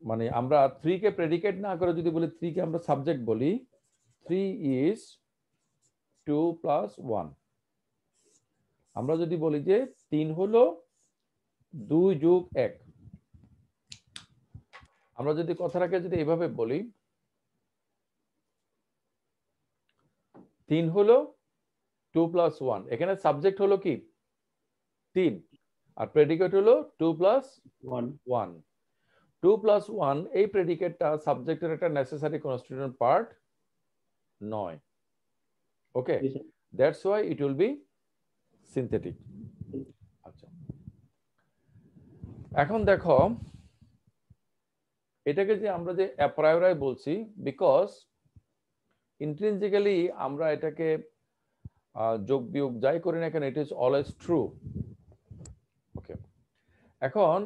মানে আমরা 3 কে প্রেডিকেট না করে যদি বলি 3 কে আমরা সাবজেক্ট বলি, 3 ইজ 2 প্লাস 1। আমরা যদি বলি যে 3 হলো 2 যোগ 1, আমরা যদি কথাটাকে যদি এভাবে বলি 3 হলো 2 প্লাস 1, এখানে সাবজেক্ট হলো কি 3 আর প্রেডিকেট হলো 2 প্লাস 1। 2 প্লাস 1 এই প্রেডিকেটটা সাবজেক্টের একটা নেসেসারি কনস্টিটিউয়েন্ট পার্ট নয়। Okay, that's why it will be synthetic. আচ্ছা, এখন দেখো এটাকে যে আমরা যে a priori বলছি, বিকজ ইন্ট্রিনজিক্যালি আমরা এটাকে যোগ বিয়োগ যাই করি না কেন, ইট ইজ অলওয়েজ ট্রু। ওকে, এখন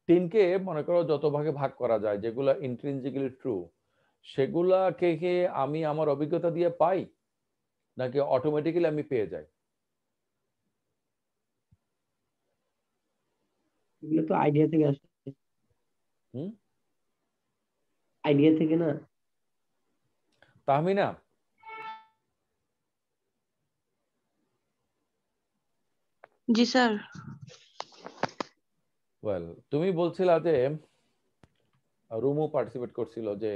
3 কে মনে করো যত ভাগে ভাগ করা যায়, যেগুলো ইন্ট্রিনজিক্যালি ট্রু, সেগুলাকে কি আমি আমার অভিজ্ঞতা দিয়ে পাই নাকি অটোমেটিক্যালি আমি পেয়ে যাই? এগুলো তো আইডিয়া থেকে আসে। আইডিয়া থেকে না? তাহমিনা, জি স্যার। ওয়েল, তুমি বলছিলা যে রুমও পার্টিসিপেট করছিল যে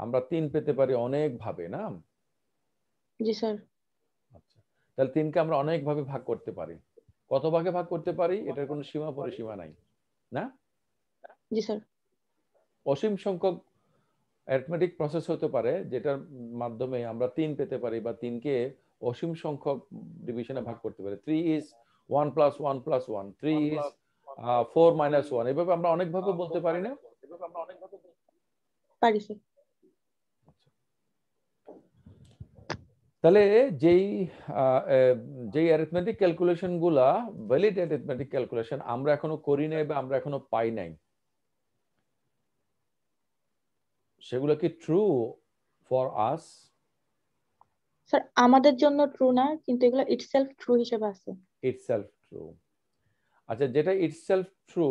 আমরা 3 পেতে পারি অনেক ভাবে, না? জি স্যার। আচ্ছা, তাহলে 3 কে আমরা অনেক ভাবে ভাগ করতে পারি। কত ভাগে ভাগ করতে পারি এটার কোনো সীমা পরিসীমা নাই, না? জি স্যার। অসীম সংখ্যক অ্যারিথমেটিক প্রসেস হতে পারে যেটার মাধ্যমে আমরা 3 পেতে পারি বা 3 কে অসীম সংখ্যক ডিভিশনে ভাগ করতে পারি। 3 is 1 plus 1 plus 1, 3 is 4 minus 1, এভাবে আমরা অনেক ভাবে বলতে পারি না? পারি স্যার। তাহলে যেই অ্যারিথমেটিক ক্যালকুলেশন গুলা ভ্যালিড অ্যারিথমেটিক ক্যালকুলেশন আমরা এখনো করি নাই বা আমরা এখনো পাই নাই, সেগুলো কি ট্রু ফর আস? স্যার আমাদের জন্য ট্রু না, কিন্তু এগুলো ইটসেলফ ট্রু হিসেবে আছে। Itself true. আচ্ছা, যেটা ইটসেলফ ট্রু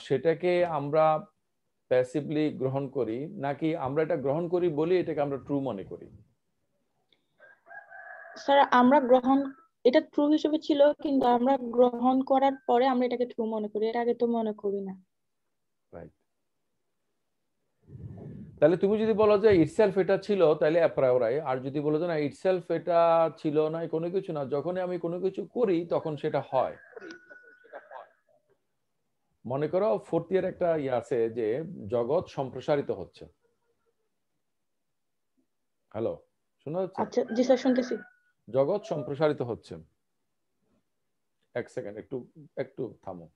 সেটাকে আমরা প্যাসিভলি গ্রহণ করি নাকি আমরা এটা গ্রহণ করি বলি এটাকে আমরা ট্রু মনে করি? স্যার আমরা এটা ট্রু হিসেবে ছিল, কিন্তু আমরা গ্রহণ করার পরে আমরা এটাকে ট্রু মনে করি, এর আগে তো মনে করি না। রাইট। তাহলে তুমি যদি বলো যে ইটসেলফ এটা ছিল তাহলে a priori, আর যদি বলো যে না ইটসেলফ এটা ছিল না, কোনো কিছু না, যখনই আমি কোনো কিছু করি তখন সেটা হয়। মনে করো 4th ইয়ার একটা আছে যে জগৎ সম্প্রসারিত হচ্ছে। হ্যালো, শোনা যাচ্ছে? আচ্ছা জি স্যার, শুনতেছি। জগৎ সম্প্রসারিত হচ্ছে, এক সেকেন্ড, একটু একটু থামো।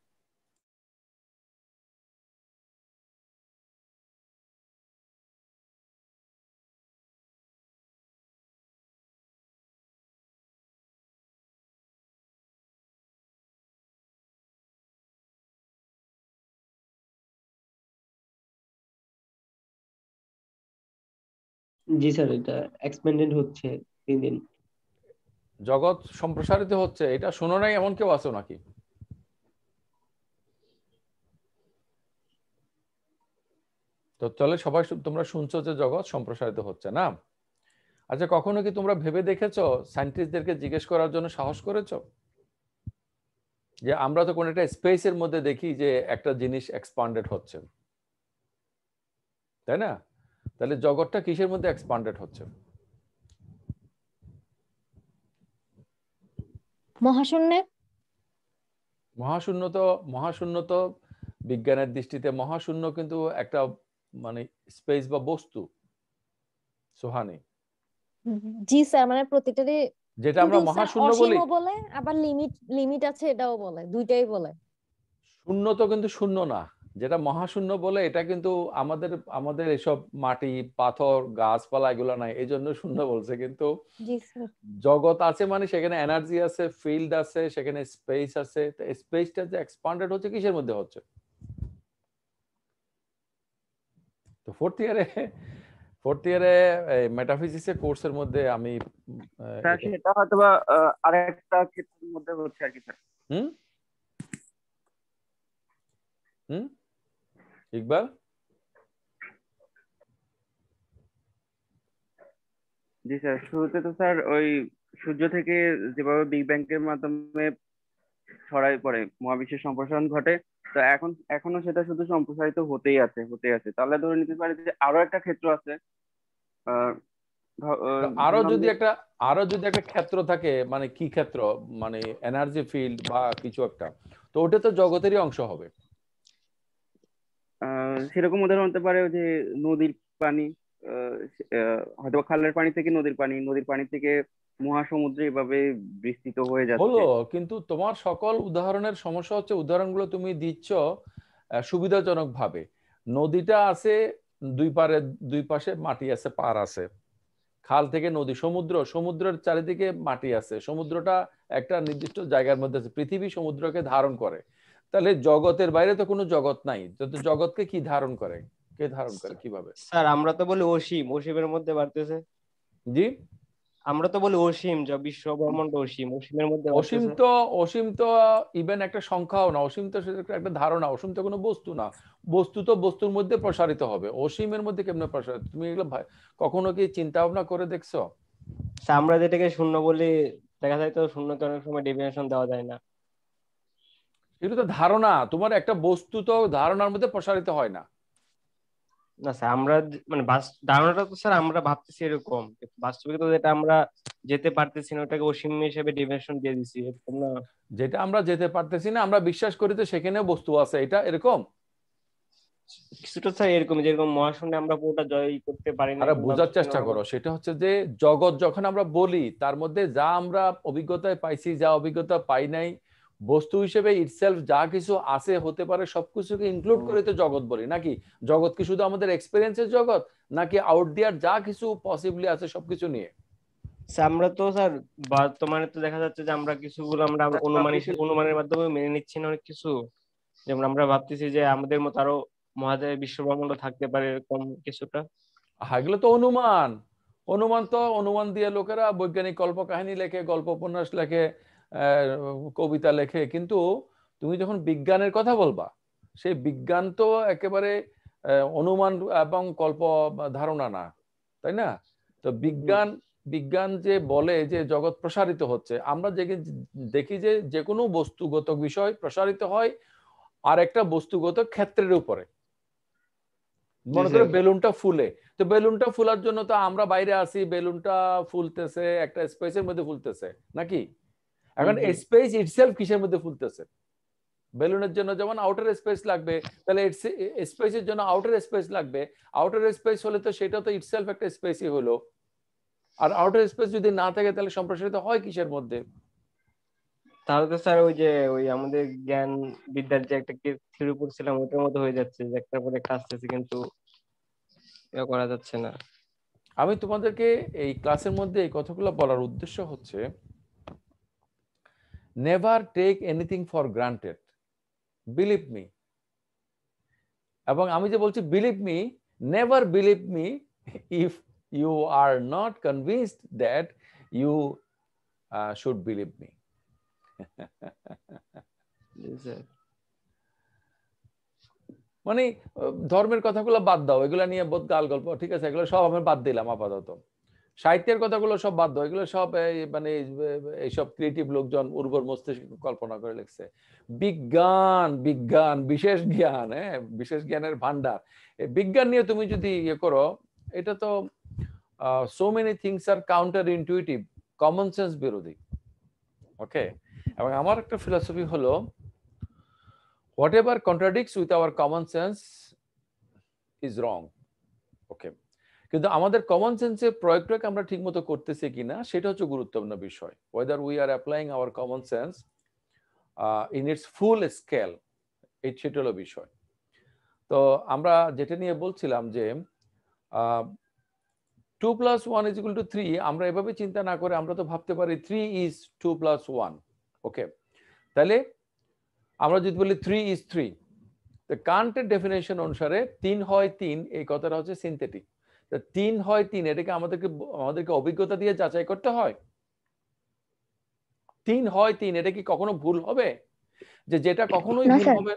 জি স্যার, এটা এক্সপেন্ডেড হচ্ছে দিন দিন। জগৎ সম্প্রসারিত হচ্ছে, এটা শোনো নাই এমন কেউ আছো নাকি? তো চলে সবাই তোমরা শুনছো যে জগৎ সম্প্রসারিত হচ্ছে না? আচ্ছা, কখনো কি তোমরা ভেবে দেখেছো, সায়েন্টিস্টদেরকে জিজ্ঞেস করার জন্য সাহস করেছো যে আমরা তো কোন একটা স্পেসের মধ্যে দেখি যে একটা জিনিস এক্সপান্ডেড হচ্ছে, তাই না? তাহলে জগৎটা কিসের মধ্যে এক্সপান্ডেড হচ্ছে? মহাশূন্যে। মহাশূন্য তো বিজ্ঞানের দৃষ্টিতে মহাশূন্য কিন্তু একটা মানে স্পেস বা বস্তু, সোহানি। জি স্যার, মানে প্রতিটারই যেটা আমরা কিন্তু স্যার মহাশূন্য বলি, অসীমও বলে আবার লিমিট লিমিট আছে এটাও বলে, দুইটাই বলে। শূন্য তো কিন্তু শূন্য না। যেটা মহাশূন্য বলে এটা কিন্তু আমাদের আমাদের এসব মাটি পাথর গাছপালা এগুলো নাই, এই জন্য শূন্য বলছে। কিন্তু জি স্যার। জগৎ আছে মানে সেখানে এনার্জি আছে, ফিল্ড আছে, সেখানে স্পেস আছে। স্পেসটা যে এক্সপান্ডেড হচ্ছে কিসের মধ্যে হচ্ছে? তো ফোর্থ ইয়ারে মেটাফিজিক্সের কোর্সের মধ্যে আমি স্যার সেটা হয়তোবা আরেকটা ক্ষেত্রের মধ্যে হচ্ছে আর কি স্যার। হুম হুম ইকবাল, জি স্যার, শুরুতে তো স্যার ওই সূর্য থেকে যেভাবে বিগ ব্যাং এর মাধ্যমে ছড়াই পড়ে মহাবিশ্বের সম্প্রসারণ ঘটে, তো এখনো সেটা শুধু সম্প্রসারিত হতেই আছে। তাহলে ধরে নিতে পারি যে আরো একটা ক্ষেত্র আছে। আহ, তো আরো ধরলাম যদি যে একটা ক্ষেত্র থাকে, মানে কি ক্ষেত্র, মানে এনার্জি ফিল্ড বা কিছু একটা, তো ওটা তো জগতেরই অংশ হবে। সেরকম উদাহরণ হতে পারে যে নদীর পানি, হয়তো খালের পানি থেকে নদীর পানি থেকে মহাসমুদ্রে এভাবে বিস্তৃত হয়ে হলো, যাচ্ছে। কিন্তু তোমার সকল উদাহরণের সমস্যা হচ্ছে উদাহরণগুলো তুমি দিচ্ছ সুবিধাজনক ভাবে। নদীটা আছে দুই পাশে মাটি আছে, পার আছে। খাল থেকে নদী, সমুদ্রের চারিদিকে মাটি আছে। সমুদ্রটা একটা নির্দিষ্ট জায়গার মধ্যে আছে, পৃথিবী সমুদ্রকে ধারণ করে। তাহলে জগতের বাইরে তো কোনো জগৎ নাই। তো জগৎকে কি ধারণ করে, কে ধারণ করে, কিভাবে? স্যার আমরা তো বলি অসীম, অসীমের মধ্যে বাড়তেছে। জি, আমরা তো বলি অসীম, যা বিশ্ব ব্রহ্মাণ্ড অসীম, অসীমের মধ্যে অসীম বাড়তেছে। তো অসীম তো ইভেন একটা সংখ্যাও না। অসীম তো সেটা একটা ধারণা। অসীম তো কোনো বস্তু না। বস্তু তো বস্তুর মধ্যে প্রসারিত হবে, অসীমের মধ্যে কেমনে প্রসারিত? তুমি এগুলো কখনো কি চিন্তা ভাবনা করে দেখছো? স্যার আমরা যেটাকে শূন্য বলি, দেখা যায় তো শূন্যতে অনেক সময় ডেফিনেশন দেওয়া যায় না। এগুলো তো ধারণা। তোমার একটা বস্তু তো ধারণার মধ্যে প্রসারিত হয় না। না স্যার, আমরা মানে ধারণাটা তো স্যার আমরা ভাবতেছি এরকম, কিন্তু বাস্তবিক তো যেটা আমরা যেতে পারতেছি না ওটাকে অসীম হিসেবে ডেফিনেশন দিয়ে দিছি, এরকম না? যেটা আমরা যেতে পারতেছি না আমরা বিশ্বাস করি তো সেখানে বস্তু আছে, এটা এরকম। কিছুটা স্যার এরকম, যেরকম মহাশূন্যে আমরা পুরোটা জয় করতে পারি না, আরে কিন্তু আমরা বোঝার চেষ্টা সেখানে করো, সেটা হচ্ছে যে জগৎ যখন আমরা বলি তার মধ্যে যা আমরা অভিজ্ঞতায় পাইছি, যা অভিজ্ঞতা পাই নাই, বস্তু হিসেবে ইটসেলফ যা কিছু আছে হতে পারে সবকিছুকে ইনক্লুড করে তো জগৎ বলি নাকি? জগৎ কি শুধু আমাদের এক্সপেরিয়েন্সের জগৎ, নাকি আউট দিয়ার যা কিছু পসিবলি আছে সবকিছু নিয়ে? স্যার আমরা তো স্যার বর্তমানে তো দেখা যাচ্ছে যে আমরা কিছুগুলো আমরা অনুমানের মাধ্যমে মেনে নিচ্ছি না অনেক কিছু। যেমন আমরা ভাবতেছি যে আমাদের মতো আরো মহাদেশ বিশ্ব ব্রহ্মাণ্ড থাকতে পারে, এরকম কিছুটা। এগুলো তো অনুমান। অনুমান দিয়ে লোকেরা বৈজ্ঞানিক কল্পকাহিনী লেখে, গল্প উপন্যাস লেখে, কবিতা লেখে। কিন্তু তুমি যখন বিজ্ঞানের কথা বলবা, সেই বিজ্ঞান তো একেবারে অনুমান এবং কল্প ধারণা না, তাই না? তো বিজ্ঞান বিজ্ঞান যে বলে যে জগৎ প্রসারিত হচ্ছে, আমরা দেখি যে যে কোনো বস্তুগত বিষয় প্রসারিত হয় আর একটা বস্তুগত ক্ষেত্রের উপরে। জি মনে করো স্যার। বেলুনটা ফুলে, তো বেলুনটা ফুলার জন্য তো আমরা বাইরে আছি, বেলুনটা ফুলতেছে একটা স্পেসের মধ্যে ফুলতেছে নাকি? এখন স্পেস ইটসেলফ কিসের মধ্যে ফুলতেছে? বেলুনের জন্য যেমন আউটার স্পেস লাগবে, তাহলে স্পেসের জন্য আউটার স্পেস লাগবে। আউটার স্পেস হলে তো সেটা তো ইটসেলফ একটা স্পেসই হলো। আর আউটার স্পেস যদি না থাকে তাহলে সম্প্রসারিত হয় কিসের মধ্যে? তাহলে তো স্যার ওই যে ওই আমাদের জ্ঞান বিদ্যার যে একটা থিওরি পড়ছিলাম ওটার মতো হয়ে যাচ্ছে যে একটার পর একটা আসতেছে কিন্তু এটা করা যাচ্ছে না। আমি তোমাদেরকে এই ক্লাসের মধ্যে এই কথাগুলো বলার উদ্দেশ্য হচ্ছে never take anything for granted, believe me. এবং আমি যে বলছি believe me, never believe me if you are not convinced that you should believe me. মানে ধর্মের কথাগুলো বাদ দাও, এগুলা নিয়ে বোধ গাল গল্প, ঠিক আছে, এগুলো সব আমি বাদ দিলাম আপাতত। সাহিত্যের কথাগুলো সব বাদ দাও, এগুলো সব মানে এইসব ক্রিয়েটিভ লোকজন উর্বর মস্তিষ্ক কল্পনা করে লিখছে। বিজ্ঞান, বিজ্ঞান বিশেষ জ্ঞান, হ্যাঁ, বিশেষ জ্ঞানের ভান্ডার। বিজ্ঞান নিয়ে তুমি যদি ইয়ে করো, এটা তো so many things are counter intuitive, common sense বিরোধী। ওকে, এবং আমার একটা ফিলসফি হলো whatever contradicts with our common sense is wrong. ওকে, কিন্তু আমাদের কমন সেন্সের প্রয়োগটাকে আমরা ঠিকমতো করতেছি কিনা সেটা হচ্ছে গুরুত্বপূর্ণ বিষয়। whether we are applying our common sense in its full scale, সেটা হলো বিষয়। তো আমরা যেটা নিয়ে বলছিলাম যে 2 + 1 = 3, আমরা এভাবে চিন্তা না করে আমরা তো ভাবতে পারি 3 is 2 + 1। ওকে, তাহলে আমরা যদি বলি 3 is 3, তো কান্টের ডেফিনেশন অনুসারে 3 হয় 3 এই কথাটা হচ্ছে সিনথেটিক। তো 3 হয় 3 এটাকে আমাদেরকে অভিজ্ঞতা দিয়ে যাচাই করতে হয়। 3 হয় 3 এটা কি কখনো ভুল হবে? যেটা কখনোই ভুল হবে,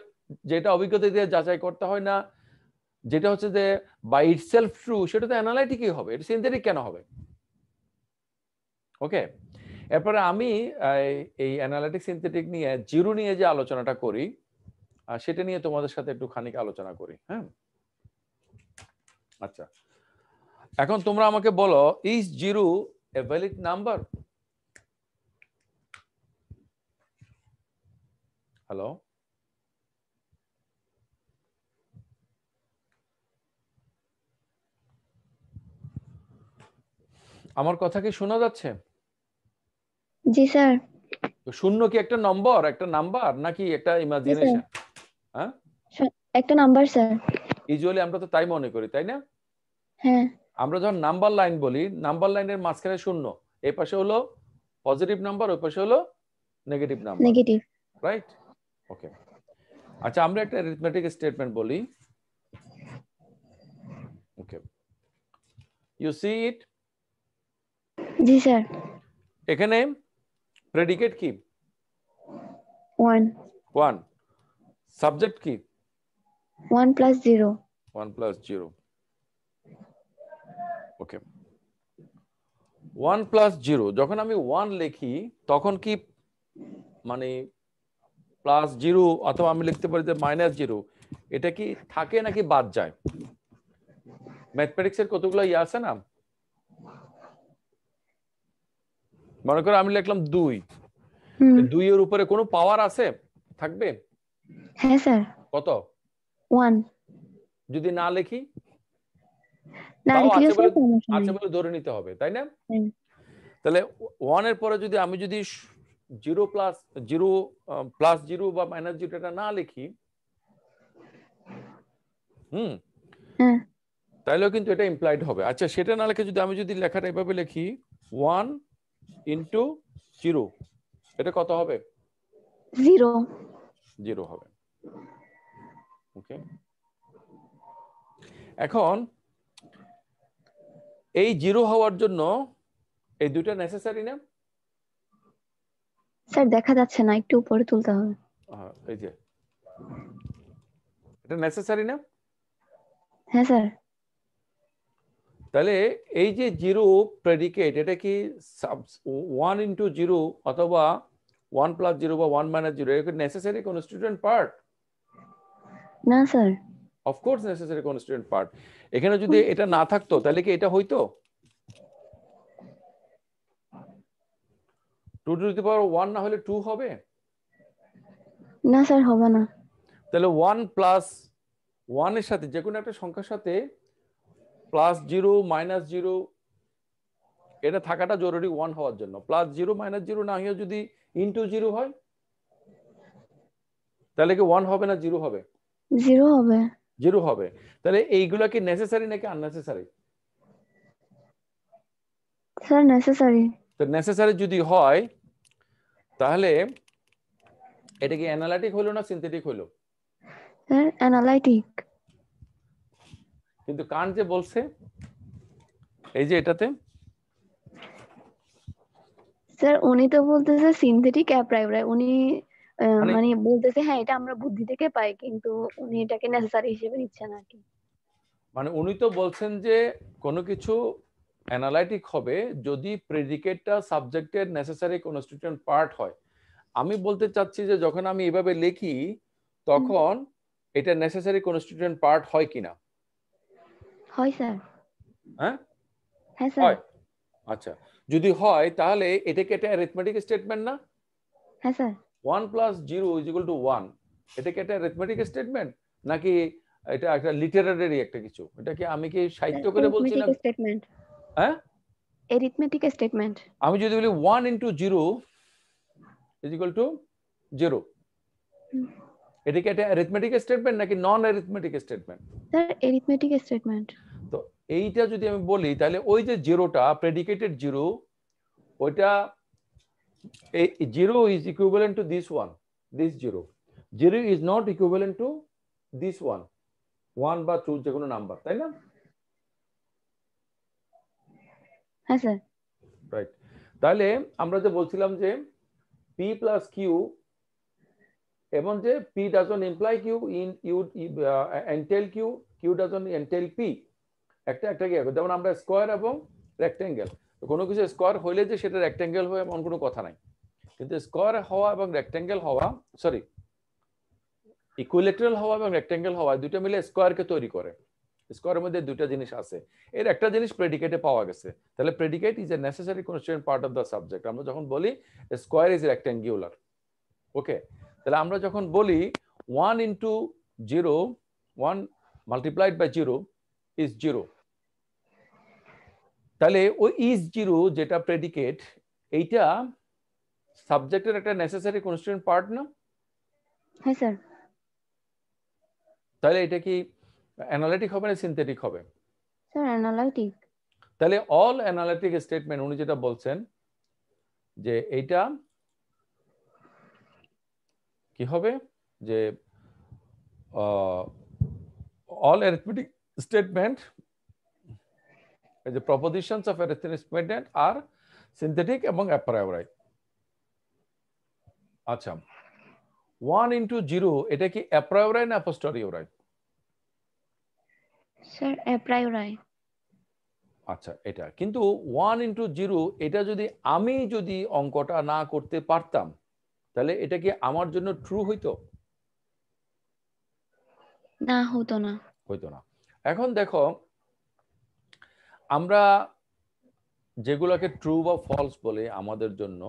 যেটা অভিজ্ঞতা দিয়ে যাচাই করতে হয় না, যেটা হচ্ছে যে বাই ইটসেলফ ট্রু, সেটা তো অ্যানালাইটিকই হবে, এটা সিনথেটিক কেন হবে? ওকে, এরপরে আমি এই অ্যানালাইটিক সিনথেটিক নিয়ে জিরো নিয়ে যে আলোচনাটা করি সেটা নিয়ে তোমাদের সাথে একটু খানিক আলোচনা করি। হ্যাঁ, আচ্ছা, এখন তোমরা আমাকে বলো, is zero a valid number? Hello, আমার কথা কি শোনা যাচ্ছে? জি স্যার। শূন্য কি একটা নম্বর, একটা নাম্বার, নাকি একটা ইমাজিনেশন? হ্যাঁ, একটা নাম্বার স্যার। ইউজুয়ালি আমরা তো তাই মনে করি, তাই না? হ্যাঁ। আমরা যখন নাম্বার লাইন বলি, নাম্বার লাইনের মাঝখানে শূন্য, এই পাশে হলো পজিটিভ নাম্বার, ওই পাশে হলো negative number, negative, right? Okay, আচ্ছা, আমরা একটা অ্যারিথমেটিক স্টেটমেন্ট বলি। Okay, you see it? জি স্যার। এখানে প্রেডিকেট কি? 1 1। সাবজেক্ট কি? 1 + 0। 1 + 0। ওকে, 1 + 0, যখন আমি 1 লিখি তখন কি মানে +0 অথবা আমি লিখতে পারি যে -0, এটা কি থাকে নাকি বাদ যায়? ম্যাথমেটিক্সের কতগুলো ইয়ে আছে না, মনে করো আমি লিখলাম 2, 2 এর উপরে কোনো পাওয়ার আছে, থাকবে? হ্যাঁ স্যার। কত? 1। যদি না লিখি? না তাও লিখলে আছে বলে ধরে নিতে হবে, তাই না? তাহলে 1 এর পরে যদি আমি 0 + 0 বা -0 এটা না লিখি, তাহলেও কিন্তু এটা ইমপ্লাইড হবে। আচ্ছা, সেটা না লিখে যদি আমি লেখাটা এভাবে লিখি 1 * 0, এটা কত হবে? 0 হবে। ওকে, এখন এই 0 হওয়ার জন্য এই দুটো নেসেসারি না? স্যার দেখা যাচ্ছে না, একটু উপরে তুলতে হবে। এই যে এটা নেসেসারি না? হ্যাঁ স্যার। তাহলে এই যে 0 প্রেডিকেট, এটা কি 1 * 0 অথবা 1 + 0 বা 1 - 0 এটা নেসেসারি কনস্টিটিউয়েন্ট পার্ট? না sir. Of course necessary constituent part. এখানে যদি এটা না থাকতো তাহলে কি এটা হইতো? 2⁻1 না হলে 2 হবে? না স্যার, হবে না। তাহলে 1 + 1 এর সাথে যে কোনো একটা সংখ্যার সাথে +0 -0 এটা থাকাটা জরুরি 1 হওয়ার জন্য। +0 - 0 না হয়ে যদি ইনটু 0 হয়, তাহলে কি 1 হবে না 0 হবে? 0 হবে। 0 হবে। তাহলে এইগুলা কি নেসেসারি নাকি আননেসেসারি? Sir necessary. তো নেসেসারি যদি হয় তাহলে এটা কি অ্যানালাইটিক হলো না সিনথেটিক হলো? Sir analytic. কিন্তু কান্ট যে বলছে এই যে এটাতে, স্যার উনি তো বলতেছে সিনথেটিক অ্যাপ্রাইওরাই, উনি মানে মানে বলতেছে হ্যাঁ এটা আমরা বুদ্ধি থেকে পাই, কিন্তু উনি এটাকে নেসেসারি হিসেবে নিচ্ছেন আর কি। মানে উনি তো বলছেন যে কোনো কিছু অ্যানালাইটিক হবে যদি প্রেডিকেটটা সাবজেক্টের নেসেসারি কনস্টিটিউয়েন্ট পার্ট হয়। আমি বলতে চাচ্ছি যে যখন আমি এভাবে লিখি তখন এটা নেসেসারি কনস্টিটিউয়েন্ট পার্ট হয় কিনা? হয় স্যার। হ্যাঁ হ্যাঁ স্যার। হয়। আচ্ছা, যদি হয় তাহলে এটা কি একটা অ্যারিথমেটিক স্টেটমেন্ট না? হ্যাঁ স্যার। 1 + 0 = 1, এটা কি একটা অ্যারিথমেটিক স্টেটমেন্ট নাকি এটা একটা লিটারারি একটা কিছু? এটা কি আমি কি সাহিত্য করে বলছি না? Arithmetic statement. হ্যাঁ, অ্যারিথমেটিক স্টেটমেন্ট। আমি যদি বলি 1 × 0 = 0, এটা কি একটা অ্যারিথমেটিক স্টেটমেন্ট নাকি non arithmetic statement? Sir arithmetic statement. তো এইটা যদি আমি বলি তাহলে ওই যে জিরোটা প্রেডিকেটেড জিরো, ওইটা 0 is equivalent to this one, this 0. 0 is not equivalent to this one, 1 বা 2 যে কোনো নাম্বার, তাই না? হ্যাঁ স্যার। রাইট। তাহলে আমরা যে বলছিলাম যে p + q এবং যে p doesn't imply q in entail q, q doesn't entail p, একটা কি হবে, যেমন আমরা স্কয়ার এবং রেক্টেঙ্গেল, কোনো কিছু স্কয়ার হইলে যে সেটা রেক্টেঙ্গেল হয় এমন কোনো কথা নাই, কিন্তু স্কয়ার হওয়া এবং রেক্টেঙ্গেল হওয়া, সরি ইকুইলেটারাল হওয়া এবং রেক্টেঙ্গেল হওয়া দুটো মিলে স্কয়ারকে তৈরি করে। স্কয়ারের মধ্যে দুটো জিনিস আছে, এর একটা জিনিস প্রেডিকেটে পাওয়া গেছে, তাহলে predicate is a necessary constituent part of the subject. আমরা যখন বলি স্কয়ার ইজ রেক্টেঙ্গুলার, ওকে, তাহলে আমরা যখন বলি 1 × 0, 1 × 0 is 0, তাহলে ওই ইজ 0 যেটা প্রেডিকেট, এইটা সাবজেক্টের একটা নেসেসারি কনস্টিটিউয়েন্ট পার্ট না? হ্যাঁ স্যার। তাহলে এটা কি অ্যানালিটিক হবে না সিনথেটিক হবে? Sir analytic. তাহলে অল অ্যানালিটিক স্টেটমেন্ট উনি যেটা বলছেন যে এইটা কি হবে, যে all arithmetic statement, the propositions of arithmetic statement are synthetic এবং অ্যাপ্রাইওরাই। আচ্ছা, 1 × 0 এটা কি অ্যাপ্রাইওরাই না পোস্টেরিওরাই? স্যার অ্যাপ্রাইওরাই। আচ্ছা, এটা কিন্তু 1 × 0 এটা আমি যদি অঙ্কটা না করতে পারতাম তাহলে এটা কি আমার জন্য ট্রু হইতো? না, হতো না। হইতো না। এখন দেখো আমরা যেগুলোকে ট্রু বা ফলস বলে আমাদের জন্য,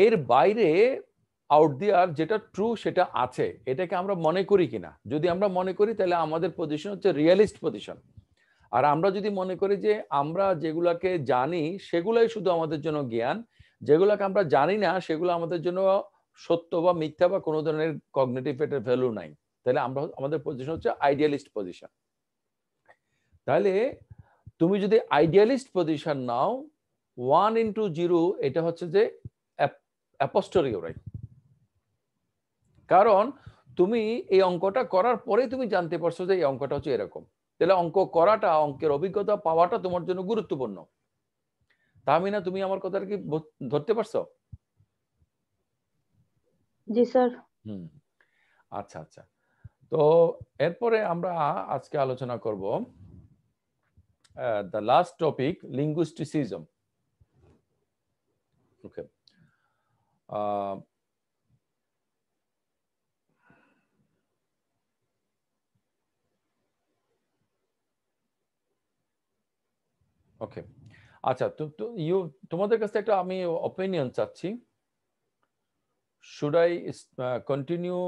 এর বাইরে আউট দেয়ার যেটা ট্রু সেটা আছে, এটাকে আমরা মনে করি কিনা। যদি আমরা মনে করি তাহলে আমাদের পজিশন হচ্ছে রিয়েলিস্ট পজিশন। আর আমরা যদি মনে করি যে আমরা যেগুলাকে জানি সেগুলাই শুধু আমাদের জন্য জ্ঞান, যেগুলোকে আমরা জানি না সেগুলো আমাদের জন্য সত্য বা মিথ্যা বা কোনো ধরনের কগনিটিভ এর ভ্যালু নাই, তাহলে আমরা আমাদের পজিশন হচ্ছে আইডিয়ালিস্ট পজিশন। তাহলে তুমি যদি আইডিয়ালিস্ট পজিশন নাও, 1 × 0 এটা হচ্ছে যে অ্যাপোস্টেরিওরাই, কারণ তুমি এই অঙ্কটা করার পরে তুমি জানতে পারছো যে এই অঙ্কটা হচ্ছে এরকম। তাহলে অঙ্ক করাটা, অঙ্কের অভিজ্ঞতা পাওয়াটা তোমার জন্য গুরুত্বপূর্ণ। তাহমিনা, তুমি আমার কথাটা কি ধরতে পারছো? জি স্যার। আচ্ছা আচ্ছা, তো এরপরে আমরা আজকে আলোচনা করব the last topic, linguisticism. Okay. ওকে, আচ্ছা, তো তোমাদের কাছে একটা আমি অপিনিয়ন চাচ্ছি। Should I continue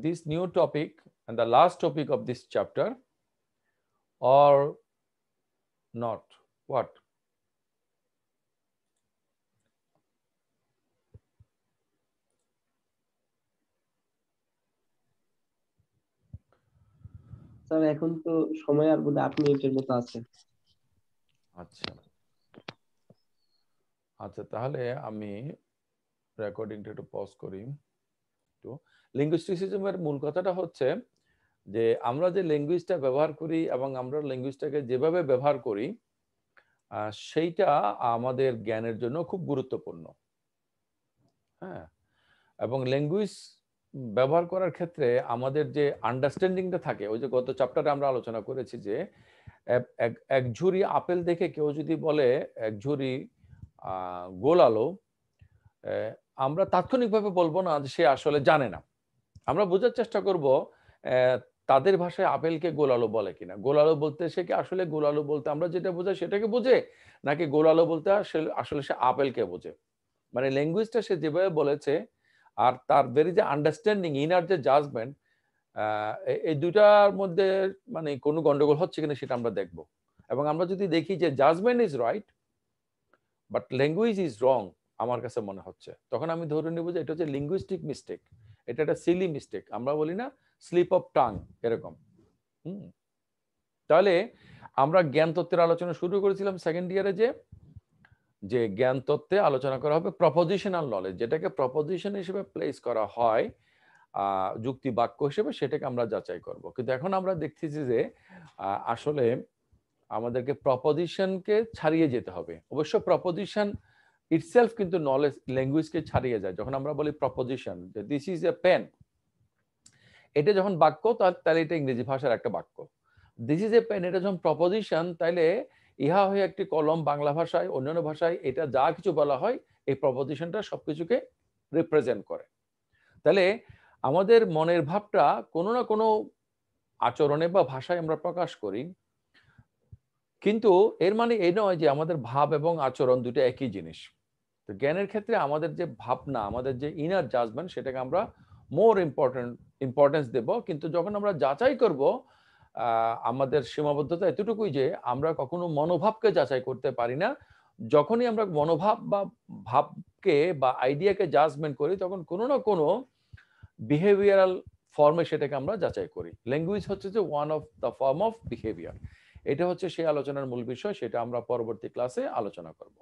this new topic and the last topic of this chapter or not? What? Sir এখন তো সময় আর বোধহয় 8 মিনিটের মতো আছে। আচ্ছা আচ্ছা, তাহলে আমি রেকর্ডিংটা একটু পজ করি। তো লিঙ্গুইস্টিসিজমের মূল কথাটা হচ্ছে যে আমরা যে ল্যাঙ্গুয়েজটা ব্যবহার করি এবং আমরা ল্যাঙ্গুয়েজটাকে যেভাবে ব্যবহার করি সেইটা আমাদের জ্ঞানের জন্য খুব গুরুত্বপূর্ণ। হ্যাঁ, এবং ল্যাঙ্গুয়েজ ব্যবহার করার ক্ষেত্রে আমাদের যে আন্ডারস্ট্যান্ডিংটা থাকে, ওই যে গত চ্যাপ্টারে আমরা আলোচনা করেছি যে এক ঝুড়ি আপেল দেখে কেউ যদি বলে এক ঝুড়ি গোল আলো, আমরা তাৎক্ষণিকভাবে বলবো না যে সে আসলে জানে না। আমরা বোঝার চেষ্টা করব তাদের ভাষায় আপেলকে গোল আলো বলে কিনা। গোল আলো বলতে সে কি আসলে গোল আলো বলতে আমরা যেটা বোঝাই সেটাকে বোঝে, নাকি গোল আলো বলতে আসলে সে আপেলকে বোঝে। মানে ল্যাঙ্গুয়েজটা সে যেভাবে বলেছে আর তার ভেরি যে আন্ডারস্ট্যান্ডিং, ইনার যে জাজমেন্ট, এই দুটার মধ্যে মানে কোনো গন্ডগোল হচ্ছে কিনা সেটা আমরা দেখব। এবং আমরা যদি দেখি যে judgement is right but language is wrong, আমার কাছে মনে হচ্ছে, তখন আমি ধরে নেব যে এটা হচ্ছে লিঙ্গুইস্টিক মিস্টেক, এটা একটা সিলি মিস্টেক। আমরা বলি না স্লিপ অফ টাং, এরকম। তাহলে আমরা জ্ঞান তত্ত্বের আলোচনা শুরু করেছিলাম সেকেন্ড ইয়ারে, যে জ্ঞান তত্ত্বে আলোচনা করা হবে প্রপোজিশনাল নলেজ, যেটাকে প্রপোজিশন হিসেবে প্লেস করা হয় যুক্তি বাক্য হিসেবে, সেটাকে আমরা যাচাই করব। কিন্তু এখন আমরা দেখতেছি যে আসলে আমাদেরকে প্রপোজিশনকে ছাড়িয়ে যেতে হবে। অবশ্য প্রপোজিশন ইটসেলফ কিন্তু নলেজ ল্যাঙ্গুয়েজকে ছাড়িয়ে যায়। যখন আমরা বলি প্রপোজিশন যে দিস ইজ এ পেন, এটা যখন বাক্য তাহলে এটা ইংরেজি ভাষার একটা বাক্য। দিস ইজ এ পেন, এটা যখন প্রপোজিশন, তাইলে ইহা হয়ে একটি কলম, বাংলা ভাষায় অন্যান্য ভাষায় এটা যা কিছু বলা হয় এই প্রপোজিশনটা সবকিছুকে রিপ্রেজেন্ট করে। তাহলে আমাদের মনের ভাবটা কোনো না কোনো আচরণে বা ভাষায় আমরা প্রকাশ করি, কিন্তু এর মানে এই নয় যে আমাদের ভাব এবং আচরণ দুটো একই জিনিস। তো জ্ঞানের ক্ষেত্রে আমাদের যে ভাবনা, আমাদের যে ইনার জাজমেন্ট, সেটাকে আমরা মোর ইম্পর্টেন্স দেব। কিন্তু যখন আমরা যাচাই করব, আমাদের সীমাবদ্ধতা এতটুকুই যে আমরা কখনো মনোভাবকে যাচাই করতে পারি না। যখনই আমরা মনোভাব বা ভাবকে বা আইডিয়াকে জাজমেন্ট করি, তখন কোনো না কোনো বিহেভিয়ারাল ফর্মে সেটাকে আমরা যাচাই করি। ল্যাঙ্গুয়েজ হচ্ছে যে one of the form of behaviour. এটা হচ্ছে সেই আলোচনার মূল বিষয়, সেটা আমরা পরবর্তী ক্লাসে আলোচনা করব।